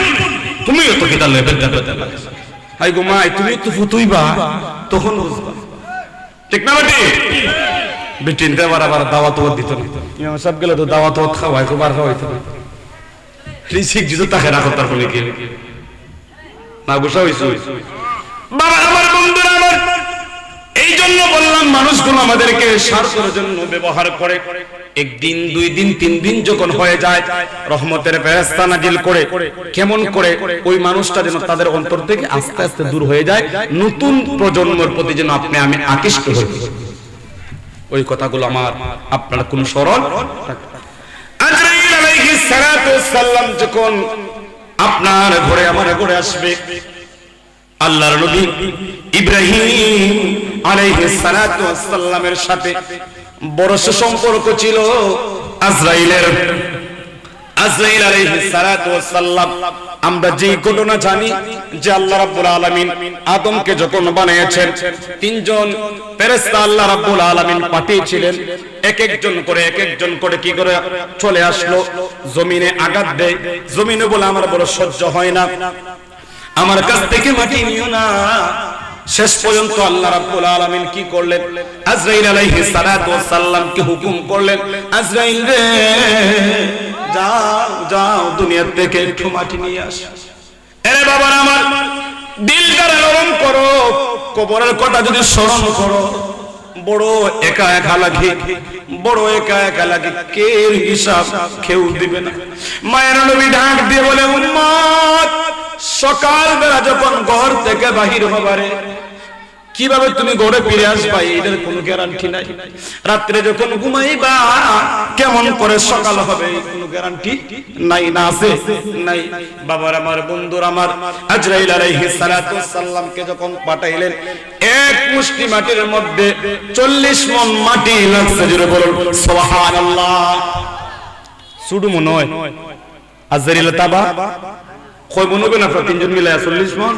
তুমিও তো কিতা লেবে দেবে, আই গো মা তুমি তো ফুতুইবা তখন বুঝবা, ঠিক না বেটি? বেটি আবার দাওয়াত দিত না, ইমাম সাহেব গেলে তো দাওয়াত খাওয়াই তো বার খাওয়াইতো না, রিজিক যদি তাকে রাখো তার ফলে কি না গোসা হইছে। বাবা আমার, বন্ধুরা আমার, এই জন্য বললাম মানুষগুলো আমাদেরকে স্বার্থের জন্য ব্যবহার করে। একদিন, 2 দিন, 3 দিন যখন হয়ে যায়, রহমতের ফেরেশতা নাজিল করে, কেমন করে ওই মানুষটা যেন তাদের অন্তর থেকে আস্তে আস্তে দূর হয়ে যায়, নতুন প্রজন্মের প্রতি যেন আপনি আমি আকৃষ্ট হই। ওই কথাগুলো আমার আপনার কোন স্মরণ? আজরাইল আলাইহিস সালাতু ওয়াস সালাম যখন আপনার ঘরে আমার ঘরে আসবে, আল্লাহর নবী ইব্রাহিম আলাইহিস সালাতু ওয়াস সালামের সাথে বড় সম্পর্ক ছিল আজরাইলের। আজরাইল আলাইহিস সালাতু ওয়াস সালাম, আমরা যে ঘটনা জানি যে আল্লাহ রাব্বুল আলামিন আদমকে যখন বানিয়েছেন, 3 জন ফেরেশতা আল্লাহ রাব্বুল আলামিন পাঠিয়েছিলেন, এক একজন করে কি করে চলে আসলো, জমিনে আঘাত দেয়, জমিনে বলে আমার বড় সহ্য হয় না, আমার কাছ থেকে মাটি নিও না। শেষ পর্যন্ত আল্লাহ রাব্বুল আলামিন কি করলেন, আজরাইল আলাইহিস সালাতু ওয়াস সালামকে হুকুম করলেন, আজরাইল রে যাও যাও দুনিয়া থেকে একটু মাটি নিয়ে আসো। আরে বাবা আমার, দিলটা নরম করো, কবরের কথা যদি স্মরণ করো, বড় একা একা লাগে, বড় একা একা লাগে, কে হিসাব কেউ দিবে না। মায়ের নবী ডাক দিয়ে বলে, উম্মত, সকাল বেলা যখন ঘর থেকে বাহির হবারে, কিভাবে তুমি ঘরে ফিরে আসবা এটার কোনো গ্যারান্টি নাই। রাত্রে যখন ঘুমাইবা কেমন করে সকাল হবে কোনো গ্যারান্টি নাই, না আছে নাই। বাবার আমার, বন্ধুর আমার, আজরাইল আলাইহিস সালাতু ওয়াস সালামকে যখন পাঠাইলেন, এক মুষ্টি মাটির মধ্যে 40 মণ মাটি লাগছে। জোরে বলুন সুবহানাল্লাহ। শুধু মনে হয় আজরাইল তাবা কয় মন হবে না, 3 জন মিলে 40 মণ।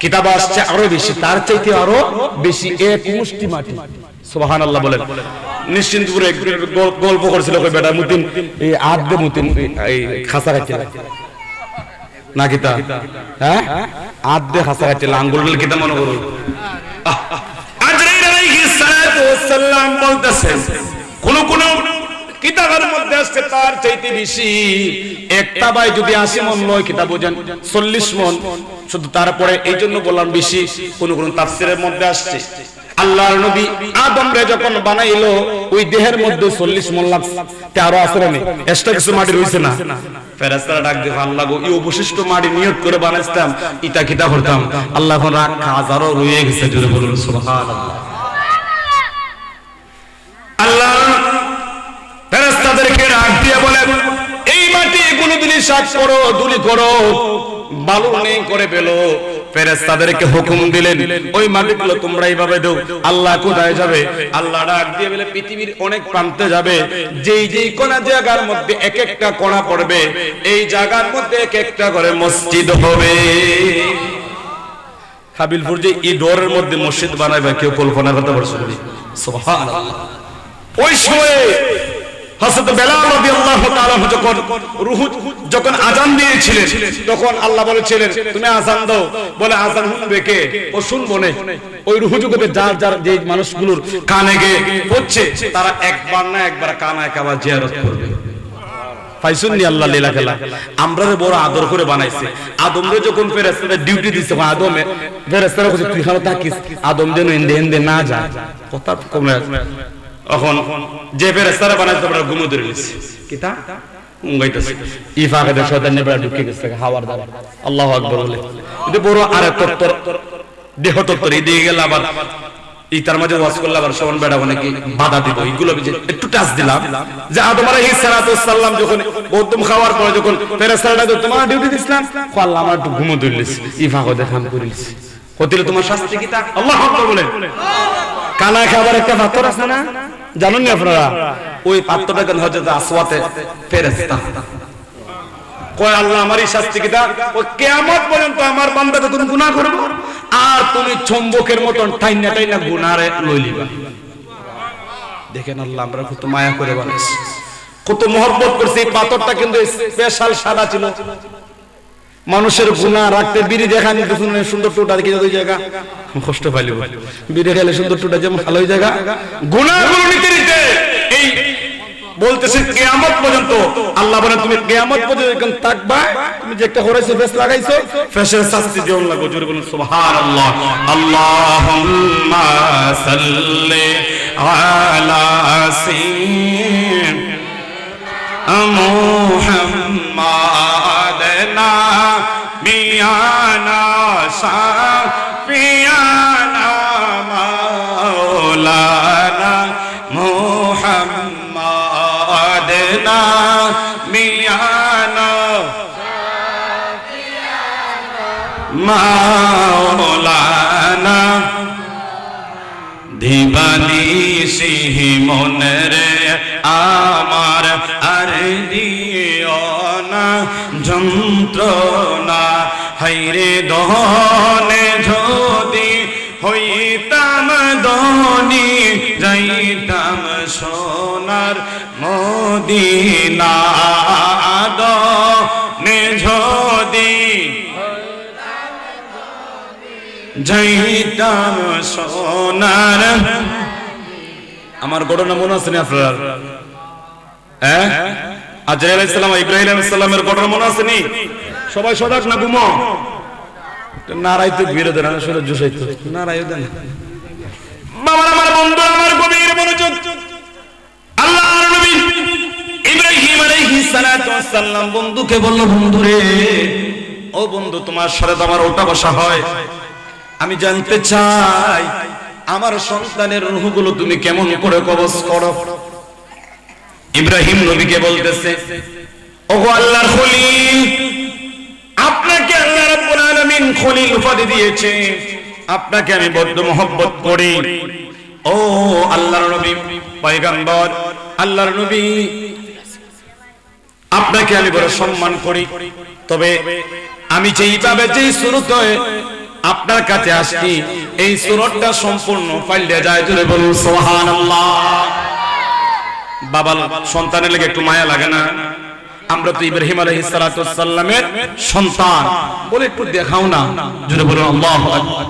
কিতাব আসছে আরো বেশি, তার চাইতে আরো বেশি, এক মুষ্টি মাটি। সুবহানাল্লাহ বলেন। নিশ্চিন্তপুরে গল্প করছিল কই বেটা মুতিন এই আদ্দে মুতিন এই খাসা রাখতে না কিতা, হ্যাঁ আদ্দে খাসা রাখতে আঙ্গুল কিতা মনে করো। আজরাইল আলাইহিস সালাতু ওয়াস সালাম বলতেছেন, কোন কিতাবের মধ্যে আছে তার চাইতে বেশি। একটা ভাই যদি 80 মণ নয়, কিতাব বুঝেন 40 মণ শুধু। তারপরে এই জন্য বললাম বেশি, কোন তাফসীরের মধ্যে আসছে আল্লাহর নবী আদম রে যখন বানাইলো, ওই দেহের মধ্যে 40 মণ লাগছে, আরো আসরে নেই, এক্সট্রা কিছু মাটি রইছে না। ফেরেশতারা ডাক দিয়ে, আল্লাহ গো, এই অবশিষ্ট মাটি নিয়ত করে বানাইতাম, ইটা কিতা করতাম, আল্লাহ এখন রাখা হাজারো রয়ে গেছে। জোরে বলুন সুবহানাল্লাহ। আল্লাহ ফেরেশতাদেরকে ডাক দিয়ে বলে, এই মাটি কোনদিন সাফ করো, ধুলি করো, বালু নেই করে ফেলো। ফেরেশতাদেরকে হুকুম দিলেন, ওই মাটিগুলো তোমরা এইভাবে দাও। আল্লাহ কোথায় যাবে? আল্লাহ ডাক দিয়ে বলে, পৃথিবীর অনেক প্রান্তে যাবে, যেই কোনা জায়গার মধ্যে এক একটা কোণা পড়বে, এই জায়গার মধ্যে এক একটা করে মসজিদ হবে। হাবিলপুর যে এই ডোরের মধ্যে মসজিদ বানাবে, কেউ কল্পনা করতে পারছে না। সুবহানাল্লাহ। ওই সময়ে হযরত বেলাল রাদিয়াল্লাহু তাআলা যখন আযান দিয়েছিলেন, তখন আল্লাহ বলেছিলেন, তুমি আযান দাও। বলে, আযান শুনবে কে? ও শুনবো না। ওই রুহু জগতে যার যে মানুষগুলোর কানে গিয়ে পড়ছে, তারা একবার না একবার কানায় কাবা জিয়ারত করবে। পাইছুননি আল্লাহ লীলা খেলা। আমরা বড় আদর করে বানাইছে। আদমরে যখন ফেরেশতারা ডিউটি দিছে, আদমে ফেরেশতারা কইছে, তুই খানো থাকিস, আদম যেন এন্ডে না যায়, কথা কমে। এখন যে ফেরেশতারা বানাইছে, আমরা ঘুমো ধরে নিছি, কিতা উঙ্গাইতেছে, ইফাকে দে শয়তান নেবড়া ঢুকে গেছে হাওয়ার দ্বারা। আল্লাহু আকবার বলে, এটা বড় আরে তত্ত্ব, দেহ তত্ত্ব দিয়ে গেল। আবার ইতার মাঝে ওয়াজ করলে আবার সমান বেড়া নাকি বাধা দিব, এগুলো একটু টাচ দিলাম যে আদম আলাইহিস সালাতু ওয়াস সালাম যখন গৌতম খাওয়ার পরে যখন ফেরেশতারা তোমার ডিউটি দিছিলাম, আল্লাহ আমার একটু ঘুমো ধরলিস, ইফাকে দেখান করিস, কতিলে তোমার শাস্তি কিতা। আল্লাহু আকবার বলেন। কানা খাবার একটা পাথর আছে না, জানেন না আপনারা? ওই পাথরটা কেন হযরত আসওয়াতে ফেরেশতা কয়, আল্লাহ আমার এই শাস্তি কিতা, ও কিয়ামত পর্যন্ত আমার বান্দা যখন গুনাহ করবে, আর তুমি চুম্বকের মতন টাইনা টাইনা গুনারে লইলিবা। দেখেন আল্লাহ আমরা কত মায়া করে বানাইছি, কত মহব্বত করছে। এই পাথরটা কিন্তু স্পেশাল সাদা ছিল। মানুষের গুনাহ রাখতে বিড়ি দেখানি সুন্দর টুটা দেখি ওই জায়গা কষ্ট পাইল। বিড়ি খেলে সুন্দর টুটা যেমন ভালো ওই জায়গা গুনাহগুলো নিতে নিতে এই বলতেছে কিয়ামত পর্যন্ত। আল্লাহ বলেন তুমি কিয়ামত পর্যন্ত এখন থাকবা, তুমি যে একটা হরাইছো ফেস লাগাইছো, ফেসের শাস্তি দিও না। জোরে বলুন সুবহানাল্লাহ। আল্লাহুম্মা সাল্লি আলা সাইয়্যিদিনা মুহাম্মাদিনা মিয়ানা শাফিয়ানা মাওলানা মুহাম্মাদিনা মিয়ানা মাওলানা দিবানিশি মনরে আমার আর দিও না যন্ত্রণা। হায়রে দহনে যদি হইতাম ধনী, যাইতাম সোনার মদিনা। দহনে যদি যাইতাম সোনার। আমার ঘটনা মনে আছে না আপনার? হ্যাঁ, আজরাইল আলাইহিস সালাম ইব্রাহিম আলাইহিস সালামের ঘটনা মনে আছে নি? সবাই সজাগ না ঘুমো? নারাইতে ঘিরে দেন, আসলে জুসাইতো নারাই দেন। বাবার আমার বন্ধু আমার গভীর মনোযোগ। আল্লাহর নবী ইব্রাহিম আলাইহিস সালাতু ওয়াস সালাম বন্ধুকে বলল, বন্ধু রে, ও বন্ধু তোমার সাথে তো আমার ওঠা বসা হয়, আমি জানতে চাই আমার সন্তানের রূহগুলো তুমি কেমন করে কবজ করো। ইব্রাহিম নবীকে বলতেছে, ওগো আল্লাহর খলিল, আপনাকে আল্লাহ রাব্বুল আলামিন খলিল উপাধি দিয়েছে, আপনাকে আমি বড্ড মহব্বত করি। ও আল্লাহর নবী পয়গম্বর, আল্লাহর নবী, আপনাকে আমি বড় সম্মান করি। তবে আমি যেইভাবে যেই সুরতে আপনার কাছে আসছি, এই সুরতটা সম্পূর্ণ পাল্টে যায়। জোরে বলুন সুবহানাল্লাহ। বাবা সন্তানের লেগে একটু মায়া লাগে না? আমরা তো ইব্রাহিম আলাইহিস সালাতু ওয়াস সালামের সন্তান বলে একটু দেখাও না। জোরে বলুন আল্লাহু আকবার।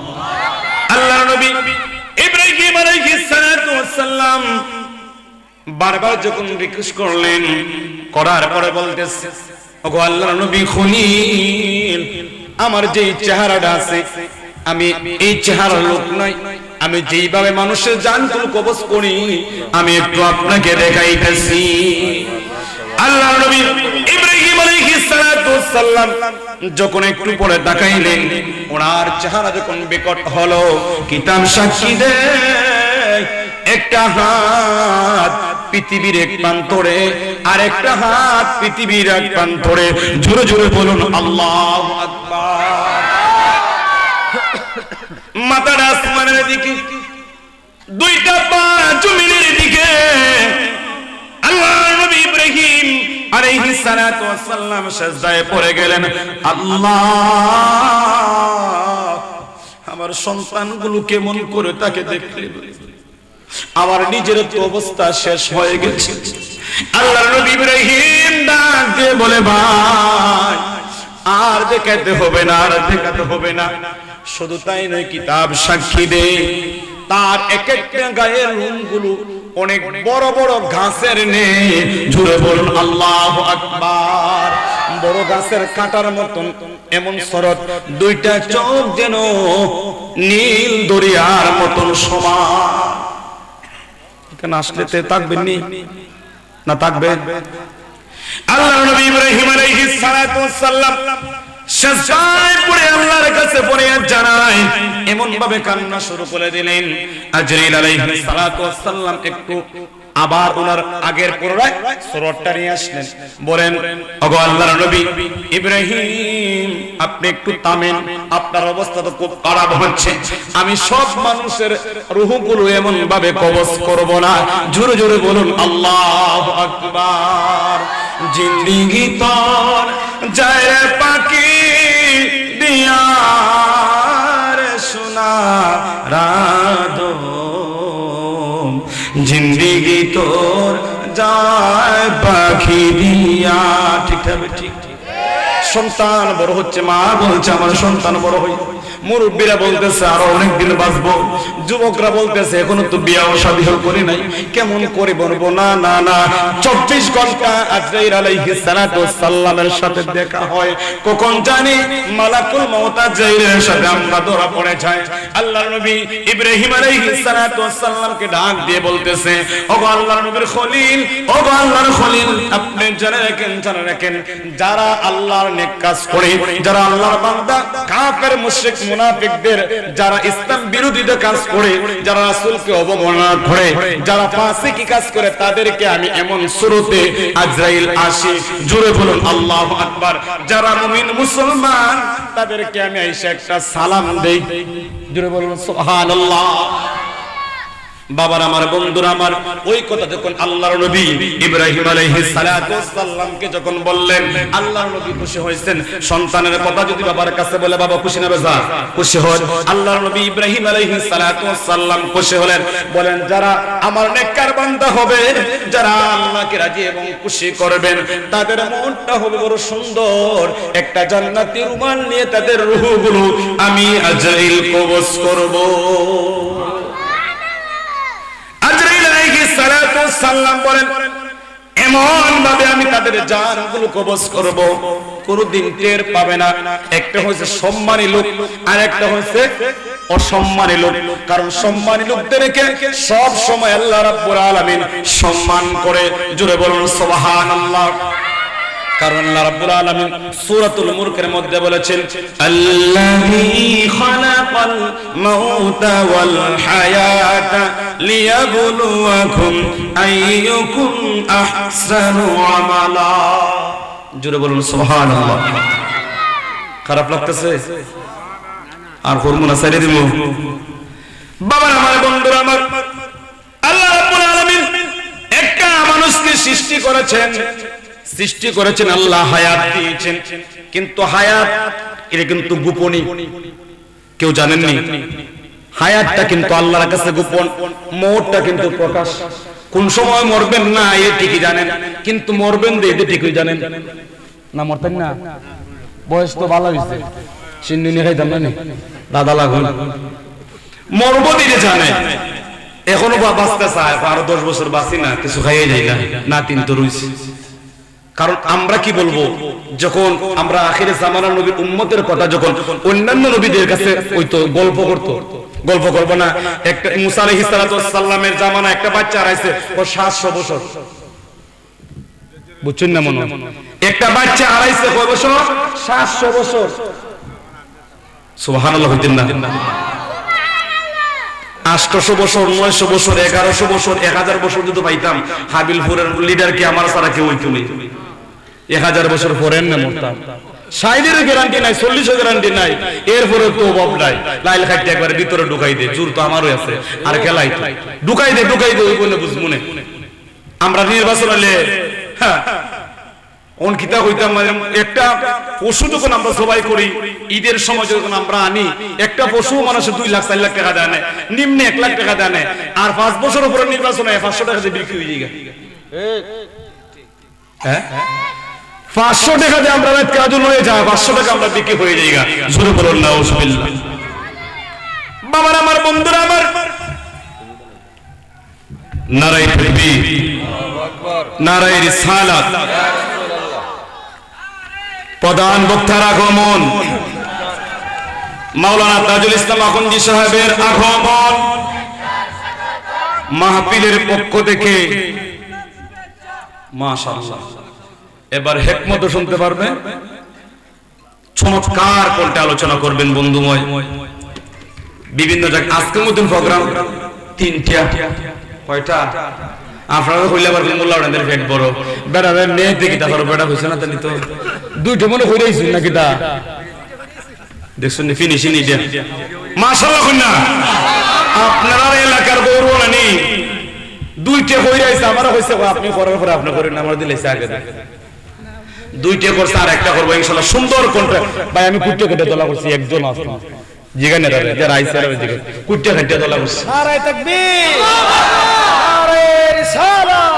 আল্লাহর নবী ইব্রাহিম আলাইহিস সালাতু ওয়াস সালাম বারবার যখন রিকোয়েস্ট করলেন, করার পরে বলতেছে, ওগো আল্লাহর নবী খলিল, আমার যে চেহারাটা আছে, আমি এই চেহারার লোক নই, আমি যেইভাবে মানুষের জানগুলো কবজ করি, আমি একটু আপনাকে দেখাইতেছি। আল্লাহর নবী ইব্রাহিম আলাইহিস সালাতু ওয়াস সালাম যখন একটু পরে তাকাইলেন, ওনার চেহারা যখন বিকট হলো, কিতাব সাক্ষী দেয় একটা হাত পৃথিবীর এক প্রান্তরে আর একটা হাত পৃথিবীর এক প্রান্তরে। জোরে জোরে বলুন আল্লাহু আকবার। মাথার আসমানের দিকে, দুইটা পা জমিনের দিকে। আল্লাহর নবী ইব্রাহিম আলাইহিস সালাতু ওয়াস সালাম সিজদায় পড়ে গেলেন। আল্লাহ, আমার সন্তানগুলো কেমন করে তাকে দেখলেন, আমার নিজের তো অবস্থা শেষ হয়ে গেছে। আল্লাহর নবী ইব্রাহিম ডাক দিয়ে বলে, ভাই আর দেখাতে হবে না, আর দেখাতে হবে না। শুধু তাই নয়, কিতাব সাক্ষী দেয় তার এক একটা গায়ের লোমগুলো অনেক বড় বড় ঘাসের নেই। জোরে বলুন আল্লাহু আকবার। বড় গাছের কাঁটার মতন এমন শরৎ, দুইটা চোখ যেন নীল দরিয়ার মতন সমান। এখানে আসলে থাকবেন নি না থাকবেন? আল্লাহর নবী ইব্রাহিম আলাইহিস সালাতু ওয়াস সালাম সিজদায় পড়ে আল্লাহর কাছে পড়ে জানায়, এমন ভাবে কান্না শুরু করে দিলেন। আজরাইল আলাইহিস সালাতু ওয়াস সালাম একটু আবার ওনার আগের পুনরায় সূরাটা নিয়ে আসলেন, বলেন, ওগো আল্লাহর নবী ইব্রাহিম, আপনি একটু থামেন, আপনার অবস্থা তো খুব খারাপ হচ্ছে। আমি সব মানুষের রূহগুলো এমন ভাবে কবজ করব না। জোরে জোরে বলুন আল্লাহু আকবার। জিন্দেগি তোর যায় পাখি দিয়ার সোনার আদম, জিন্দেগি তোর যায় পাখি দিয়া। ঠিক হবে, ঠিক। সন্তান বড় হচ্ছে, মা বলছে আমার সন্তান বড় হই। মুরব্বীরা বলতেছে আরো অনেকদিন বাঁচবো, যুবকরা বলতেছে এখনো তো বিয়াও শাদীও করি নাই, কেমন করে বলবো? না না না, 24 ঘন্টা আজরাইল আলাইহিস সালাতু ওয়াস সালামের সাথে দেখা হয়। কখন জানি মালাকুল মউত আজরাইলের সাথে আমরা ধরা পড়ে যায়। আল্লাহর নবী ইব্রাহিম আলাইহিস সালাতু ওয়াস সালামকে ডাক দিয়ে বলতেছে, ওগো আল্লাহর নবীর খলিল, ওগো আল্লাহর খলিল, আপনি জেনে রাখেন যারা আল্লাহর নেক কাজ করে, যারা আল্লাহর বান্দা কাফের মুশরিক মুনাফিকদের, যারা ইসলাম বিরোধীতে কাজ করে, যারা রাসূলকে অবমাননা করে, যারা ফাসিকি কাজ করে, তাদেরকে আমি এমন সুরতে আজরাইল আসি, জোরে বলুন আল্লাহু আকবার। যারা মুমিন মুসলমান তাদেরকে আমি আইসা একটা সালাম দেই, জোরে বলুন সুবহানাল্লাহ। বাবার আমার, বন্ধুরা আমার, ওই কথা যখন আল্লাহর নবী ইব্রাহিম আলাইহিস সালাতু ওয়াস সালামকে যখন বললেন, আল্লাহর নবী খুশি হয়েছেন। সন্তানের কথা যদি বাবার কাছে বলে বাবা খুশি না বেজার? খুশি হয়। আল্লাহর নবী ইব্রাহিম আলাইহিস সালাতু ওয়াস সালাম খুশি হলেন। বলেন যারা আমার নেককার বান্দা হবে, যারা আল্লাহকে রাজি এবং খুশি করবেন, তাদের মনটা হবে বড় সুন্দর। একটা জান্নাতি রুমাল নিয়ে তাদের রূহগুলো আমি আজরাইল কবজ করব। সালাম বলেন এমন ভাবে আমি তাদের জানগুলো কবজ করব, কোনদিন টের পাবে না। একটা হচ্ছে সম্মানী লোক, আর একটা হচ্ছে অসম্মানী লোক। কারণ সম্মানী লোকদেরকে সব সময় আল্লাহ রাব্বুল আলামিন সম্মান করে, জোরে বলুন সুবহানাল্লাহ। কারণ আল্লাহ রাব্বুল আলামিন সূরাতুল মুলকের মধ্যে বলেছেন, আল্লাযী খালাকাল মাউতা ওয়াল হায়াতা লিয়াবলুয়াকুম আইয়ুকুম আহসানু আমালা। জোরে বলুন সুবহানাল্লাহ। খারাপ লাগতেছে? আর হরমোন সাইরে দিব। বাবা আমার, বন্ধুরা আমার, আল্লাহ রাব্বুল আলামিন একটা মানুষকে সৃষ্টি করেছেন, আল্লাহ হায়াত দিয়েছেন। কিন্তু হায়াত এটা কিন্তু গোপনী, কেউ জানেননি। হায়াতটা কিন্তু আল্লাহর কাছে গোপন, মওতটা কিন্তু প্রকাশ। কোন সময় মরবেন না এ ঠিকই জানেন, কিন্তু মরবেন যে এটা ঠিকই জানেন না। মরতেন না, বয়স তো ভালো হয়েছে, সিন্নি নিয়ে খাইতাম না, দাদা লাগুন মরবো দিতে জানে। এখনো বাঁচতে চায়, আরো 10 বছর বাঁচি না, কিছু খাইয়ে যাই না, তিন তো রয়েছে। কারণ আমরা কি বলবো, যখন আমরা আখিরে জামানার নবীর উম্মতের কথা যখন অন্যান্য নবীদের কাছে ওই তো গল্প করবো না। একটা মুসা আলাইহিস সালাতু ওয়াস সালামের জামানা একটা বাচ্চা হারাইছে, ও 700 বছর, বুঝছেন না মনে? একটা বাচ্চা হারাইছে কয় বছর? 700 বছর। সুবহানাল্লাহ হইতেন না? 800 বছর, 900 বছর, 1100 বছর, 1000 বছর যদি পাইতাম, হাবিলপুরের লিডার কি আমার ছাড়া কেউ হইতো না। 1000 বছর পরেন না মরতাম। 60 গ্যারান্টি নাই, 40 গ্যারান্টি নাই, এরপরে তো অভাব নাই। লাইল খাইতে একবারে ভিতরে ঢুকাই দে, জোর তো আমারও আছে, আর খেলাই ঢুকাই দে ওই বলে বুঝমুনে। আমরা নির্বাচন হলে অনকিতা হইতাম, একটা পশু যখন আমরা সবাই করি, ঈদের সময় যখন আমরা আনি, একটা পশু মানুষের 2 লাখ 4 লাখ টাকা দেয় না, নিম্নে 1 লাখ টাকা দেয় না। আর 5 বছর উপরে নির্বাচন হয় 500 টাকা দিয়ে বিক্রি হয়ে যায়। হ্যাঁ, 500 টাকা দিয়ে আমরা কাজল হয়ে যায়, 500 টাকা আমরা বিক্রি হয়ে যাই। জোরে বলুন নাউজুবিল্লাহ। বাবার আমার, বন্ধুরা আমার, নারায়ে তাকবীর, আল্লাহু আকবার, নারায়ে রিসালাত। প্রধান বক্তার আগমন, মাওলানা তাজুল ইসলাম আখুন্দি সাহেবের আগমন, মাহফিলের পক্ষ থেকে মাশাআল্লাহ। এবার হিকমত শুনতে পারবেন, চমৎকার কোনটা আলোচনা করবেন বন্ধুময়। বিভিন্ন জায়গায় আজকের মতন প্রোগ্রাম 3টা, কয়টা আপনারা কইলে আবার মোল্লা ওনাদের পেট বড়, বেড়া মেয়ে দেখি তারপর বেড়া হইছে না, তাহলে তো 2টা মনে কইরাইছেন নাকি তা দেখছেন ফিনিশিং ইডিয়া মাশাআল্লাহ। কইনা আপনারা এলাকার গৌরব নানি 2টা কইরাইছে, আমারও হইছে, আপনি করার পরে আপনি করেন, আমার দিলেছে আগে 2টা করছে, আর একটা করব ইনশাআল্লাহ। সুন্দর কোনটা ভাই, আমি কুট্টে কেটে তোলা করছি, একজন আছে জিগানে রে যারা আইছে আর জিগানে কুট্টা খাট্টা দলা বস নারে তাকবীর নারে রিসালাত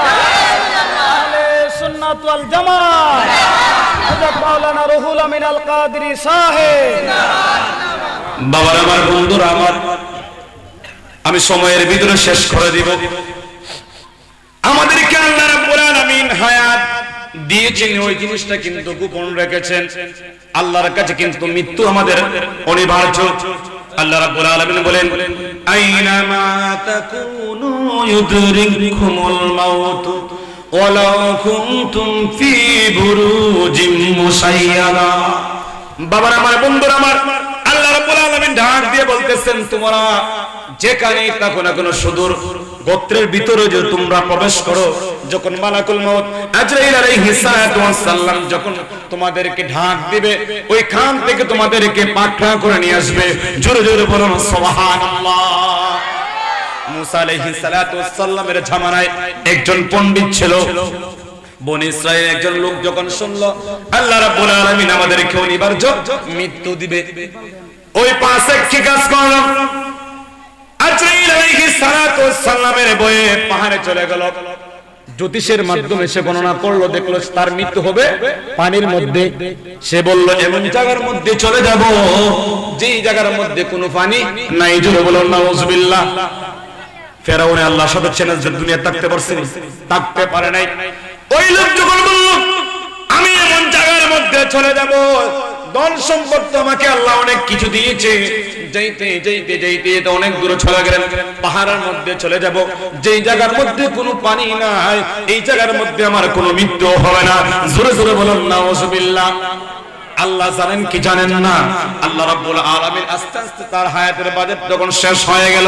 আহলে সুন্নাত ওয়াল জামাত হযরত মাওলানা রুহুল আমিন আল কাদেরী সাহেব। বাবার আমার বন্ধুরা আমার, আমি সময়ের ভিতরে শেষ করে দিব। আমাদেরকে আল্লাহ রাব্বুল আলামিন হায়াত দিয়েছেন, ওই জিনিসটা কিন্তু গোপন রেখেছেন। আল্লাহর কাছে কিন্তু মৃত্যু আমাদের অনিবার্য। আল্লাহ রাব্বুল আলামিন বলেন, আইনামা তাকুনু ইউদরিকুমুল মাউত ওয়ালাউ কুনতুম ফি বুরুজিম মুসাইয়াদা। বাবার আমার বন্ধুরা আমার, আল্লাহ রাব্বুল আলামিন ডাক দিয়ে বলতেছেন, তোমরা যেখানেই থাকো না কোনো সুদূর গোত্রের ভিতরে যে তোমরা প্রবেশ করো, যখন মালাকুল মউত আজরাইল আলাইহিস সালাতু ওয়াস সালাম যখন তোমাদেরকে ঢাক দিবে, ওইখান থেকে তোমাদেরকে পাকড়া করে নিয়ে আসবে। জোরে জোরে বলুন সুবহানাল্লাহ। মুসা আলাইহিস সালাতু ওয়াস সালামের জামানায় একজন পণ্ডিত ছিল। বনি ইসরাইলের একজন লোক যখন শুনলো আল্লাহ রাব্বুল আলামিন আমাদেরকে অনিবার্য মৃত্যু দিবে, ওই পাশে কি কাজ করলো? আজরাইল আলাইহিস সালাতু ওয়াস সালামের বয়ে পাহাড়ে চলে গেল। জ্যোতিষের মাধ্যমে সে গণনা করলো, দেখলো তার মৃত্যু হবে পানির মধ্যে। সে বলল, এমন জায়গার মধ্যে চলে যাব যেই জায়গার মধ্যে কোনো পানি নাই। জোরে বলুন নাউজুবিল্লাহ। ফেরাউনে আল্লাহর সাথে চ্যালেঞ্জ দুনিয়া থাকতে পারছে, থাকতে পারে নাই। ওই লোক যখন বলল, আমি এমন জায়গার মধ্যে চলে যাব, ধন সম্পদ আমাকে আল্লাহ অনেক কিছু দিয়েছে, যাইতে যাইতে যাইতে তো অনেক দূরে চলে গেলেন, পাহাড়ের মধ্যে চলে যাব যেই জায়গার মধ্যে কোনো পানি নাই, এই জায়গার মধ্যে আমার কোনো মৃত্যু হবে না। জোরে জোরে বলুন নাউজুবিল্লাহ। আল্লাহ জানেন কি জানেন না, আল্লাহ রাব্বুল আলামিন আস্তে আস্তে তার হায়াতের বাজেট যখন শেষ হয়ে গেল,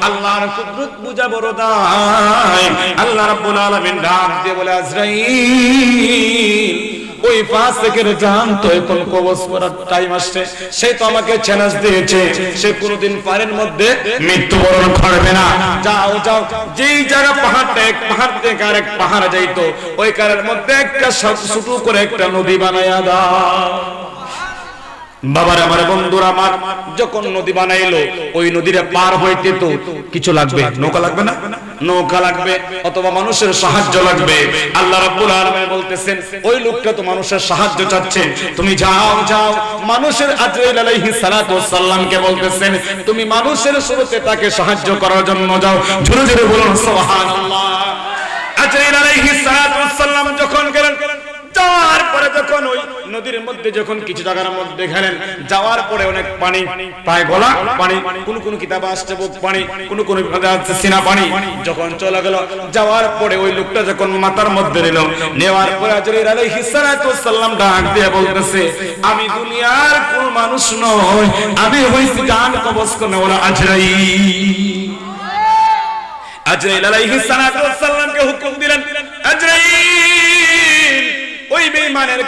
আল্লাহর কুদরত বুঝা বড় দায়। আল্লাহ রাব্বুল আলামিন ডাক দিয়ে বলে, আজরাইল ওই পাঁচ থেকে জান তো এখন কবজ করার টাইম আসছে, সে তো আমাকে চ্যালেঞ্জ দিয়েছে, সে কোনোদিন পানির মধ্যে মৃত্যুবরণ করবে না। যাও যাও, যেই জায়গা পাহাড়টা এক পাহাড় থেকে আরেক পাহাড়ে যাইতো, ওই কারের মধ্যে একটা ছোট করে একটা নদী বানায়া দাও। বাবার আমার বন্ধুরা আমার, যখন নদী বানাইলো, ওই নদীটা পার হইতে তো কিছু লাগবে, নৌকা লাগবে না? নৌকা লাগবে, অথবা মানুষের সাহায্য লাগবে। আল্লাহ রাব্বুল আলামিন বলতেছেন, ওই লোকটা তো মানুষের সাহায্য চাচ্ছে, তুমি যাও যাও মানুষের আজরাইল আলাইহিস সালাতু ওয়াস সালামকে বলতেছেন, তুমি মানুষের স্রোতে তাকে সাহায্য করার জন্য যাও। জোরে জোরে বলুন সুবহানাল্লাহ। আজরাইল আলাইহিস সালাতু ওয়াস সালাম যখন গেলেন, যাওয়ার পরে যখন ওই নদীর মধ্যে যখন কিছু জায়গার মধ্যে গেলেন, যাওয়ার পরে অনেক পানি, প্রায় গলা পানি, কোন কোন কিতাবে আসছে বুক পানি, কোন কোন কিতাবে আসছে সিনা পানি। যখন চলে গেল, যাওয়ার পরে ওই লোকটা যখন মাথার মধ্যে নিল, নেওয়ার পরে আজরাইল আলাইহিস সালাতু ওয়াস সালাম ডাক দিয়ে বলতেছে, আমি দুনিয়ার কোন মানুষ নই, আমি হইছি জান কবজ করনে ওলা আজরাইল। আজরাইল আলাইহিস সালাতু ওয়াস সালামকে হুকুম দিলেন, আজরাইল ওই বেঈমানের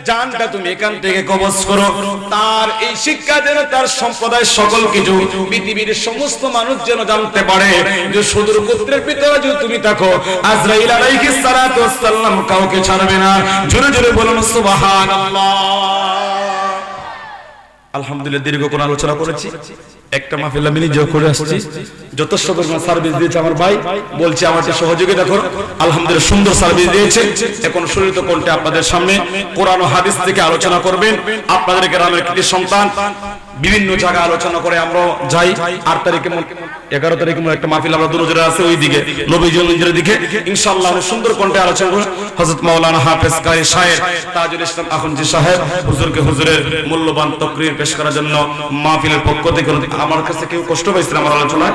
জানটা তুমি এখান থেকে কবজ করো। তার এই শিক্ষা যেন তার সম্প্রদায় সকল কিছু পৃথিবীর সমস্ত মানুষ যেন জানতে পারে যে সুদূর গোত্রের ভিতরে যদি তুমি থাকো, আজরাইল আলাইহিস সালাতু ওয়াস সালাম কাউকে ছাড়বে না। জোরে জোরে বলুন সুবহানাল্লাহ। আলহামদুলিল্লাহ, দীর্ঘ কোন আলোচনা করেছি, একটা মাহফিল আমি নিজেও করে আসছি, যথেষ্ট পরিমাণ সার্ভিস দিয়েছে আমার ভাই, বলছে আমাকে সহযোগিতা করো। আলহামদুলিল্লাহ সুন্দর সার্ভিস দিয়েছে। এখন শুনিত কণ্ঠে আপনাদের সামনে কোরআন ও হাদিস থেকে আলোচনা করবেন। আপনাদের গ্রামের কৃতি সন্তান বিভিন্ন জায়গায় আলোচনা করে আমরা যাই। 8 তারিখে 11 তারিখে একটা মাহফিল আমরা দুজনে আছে ওই দিকে নবীজি মন্দিরের দিকে, ইনশাআল্লাহ সুন্দর কণ্ঠে আলোচনা করব। হযরত মাওলানা হাফেজ কারি সাহেব তাজুল ইসলাম আখুনজি সাহেব হুজুরকে হুজুরের মূল্যবান তাকরীর পেশ করার জন্য মাহফিলের পক্ষ থেকে, আমার কাছে কেউ কষ্ট পাইছিল আমার আলোচনায়,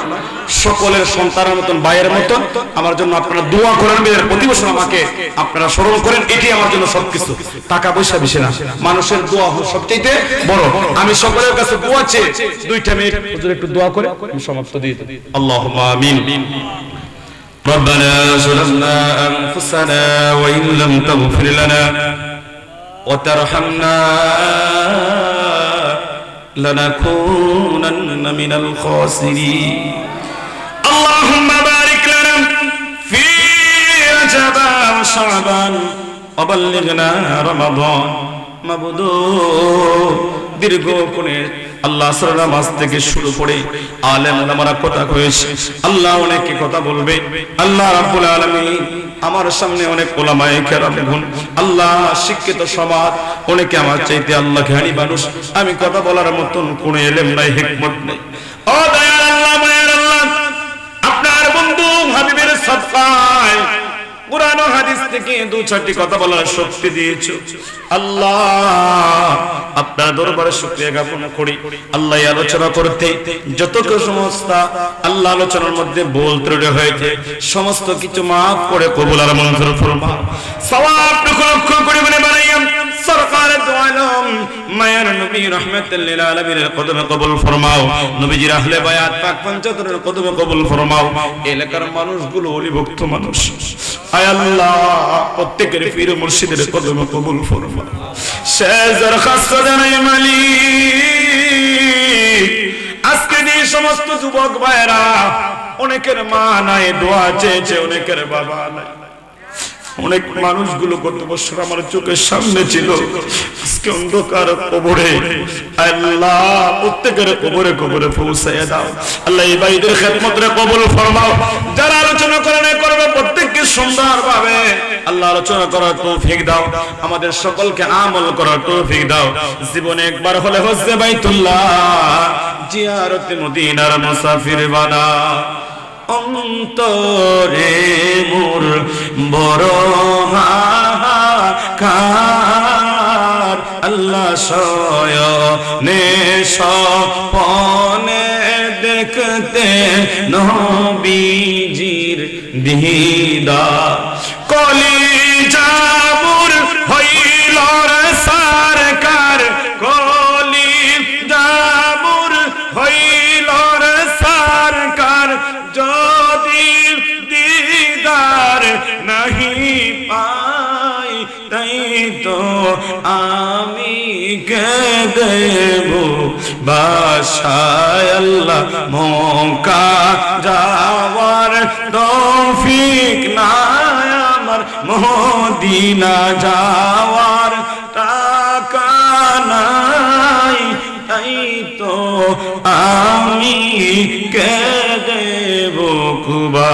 সকলের সন্তানের মতন ভাইয়ের মতন আমার জন্য আপনারা দোয়া করেন, প্রতি বছর আমাকে আপনারা স্মরণ করেন, এটাই আমার জন্য সবকিছু। টাকা পয়সা বেশি না, মানুষের দোয়া সবচেয়ে বড়। আমি সকলের কাছে দোয়া চেয়ে 2 মিনিট হুজুর একটু দোয়া করে আমি সমাপ্ত দিয়ে দেব। আল্লাহুম্মা আমিন। ربنا ظلمنا أنفسنا وإن لم تغفر لنا وترحمنا لنكونن من الخاسرين اللهم بارك لنا في رجب وشعبان وبلغنا رمضان مبدو দীর্ঘ কোণে আল্লাহ আসরের নামাজ থেকে শুরু করে আলেম ওলামারা কথা কয়েছে, আল্লাহ অনেকে কথা বলবে। আল্লাহ রাব্বুল আলামিন আমার সামনে অনেক ওলামায়ে কেরাম, আল্লাহ শিক্ষিত সমাজ, অনেকে আমার চাইতে আল্লাহ জ্ঞানী মানুষ, আমি কথা বলার মতন কোনো ইলম নাই, হিকমত নাই। ও দয়াল আল্লাহ, মায়ের আল্লাহ, আপনার বন্ধু হাবিবের সাদকায় কুরআন ও হাদিস থেকে দু চারটি কথা বলার শক্তি দিয়েছো আল্লাহ, আপনার দরবারে শুকরিয়া জ্ঞাপন করি। আল্লাহ এই আলোচনা করতে যত সমস্ত আল্লাহ আলোচনার মধ্যে ভুল ত্রুটি হয়েছে সমস্ত কিছু মাফ করে কবুল আর মঞ্জুর ফরমাও। সওয়াব লক্ষ করে বলে বানাইয়া সরকারের দু আলম মায়ের নবী রাহমাতুল লিল আলামিনের কদমে কবুল ফরমাও। নবীজির আহলে বায়াত পাক পঞ্চতরের কদমে কবুল ফরমাও। এলাকার মানুষগুলো অলিভুক্ত মানুষ, আয় আল্লাহ প্রত্যেকের পীর মুর্শিদের কদমে কবুল ফরমাও। শেষ দরখাস্ত জানাই মালিক, আজকে যে সমস্ত যুবক ভাইরা, অনেকের মা নাই, দোয়া চেয়েছে, অনেকের বাবা নাই, অনেক মানুষগুলো গত বছর আমার চোখের সামনে ছিল, আজকে অন্ধকার কবরে। আল্লাহ প্রত্যেকের কবরে কবরে পৌঁছাইয়া দাও। আল্লাহ এই ভাইদের খেদমতরে কবুল ফরমাও। যারা আলোচনা করবে প্রত্যেককে সুন্দর ভাবে আল্লাহ আলোচনা করার তৌফিক দাও, আমাদের সকলকে আমল করার তৌফিক দাও। জীবনে একবার হলে হজ্জে বাইতুল্লাহ জিয়ারতে মদিনার মুসাফির বানাও। অন্তরে মোর বড় হাহাকার, আল্লাহ শয়নে স্বপনে দেখতে নবীজির দিদার, কলিজা মোর হইল রে সরকার, কলিজা মোর হইল রে সরকার, যদি দিদার নাহি পাই তাই তো আমি কে দেব বাসায়। আল্লাহ মক্কা যাওয়ার তৌফিক নাই আমার, মদিনা যাওয়ার টাকা নাই, তাই তো আমি কে দেব কুবা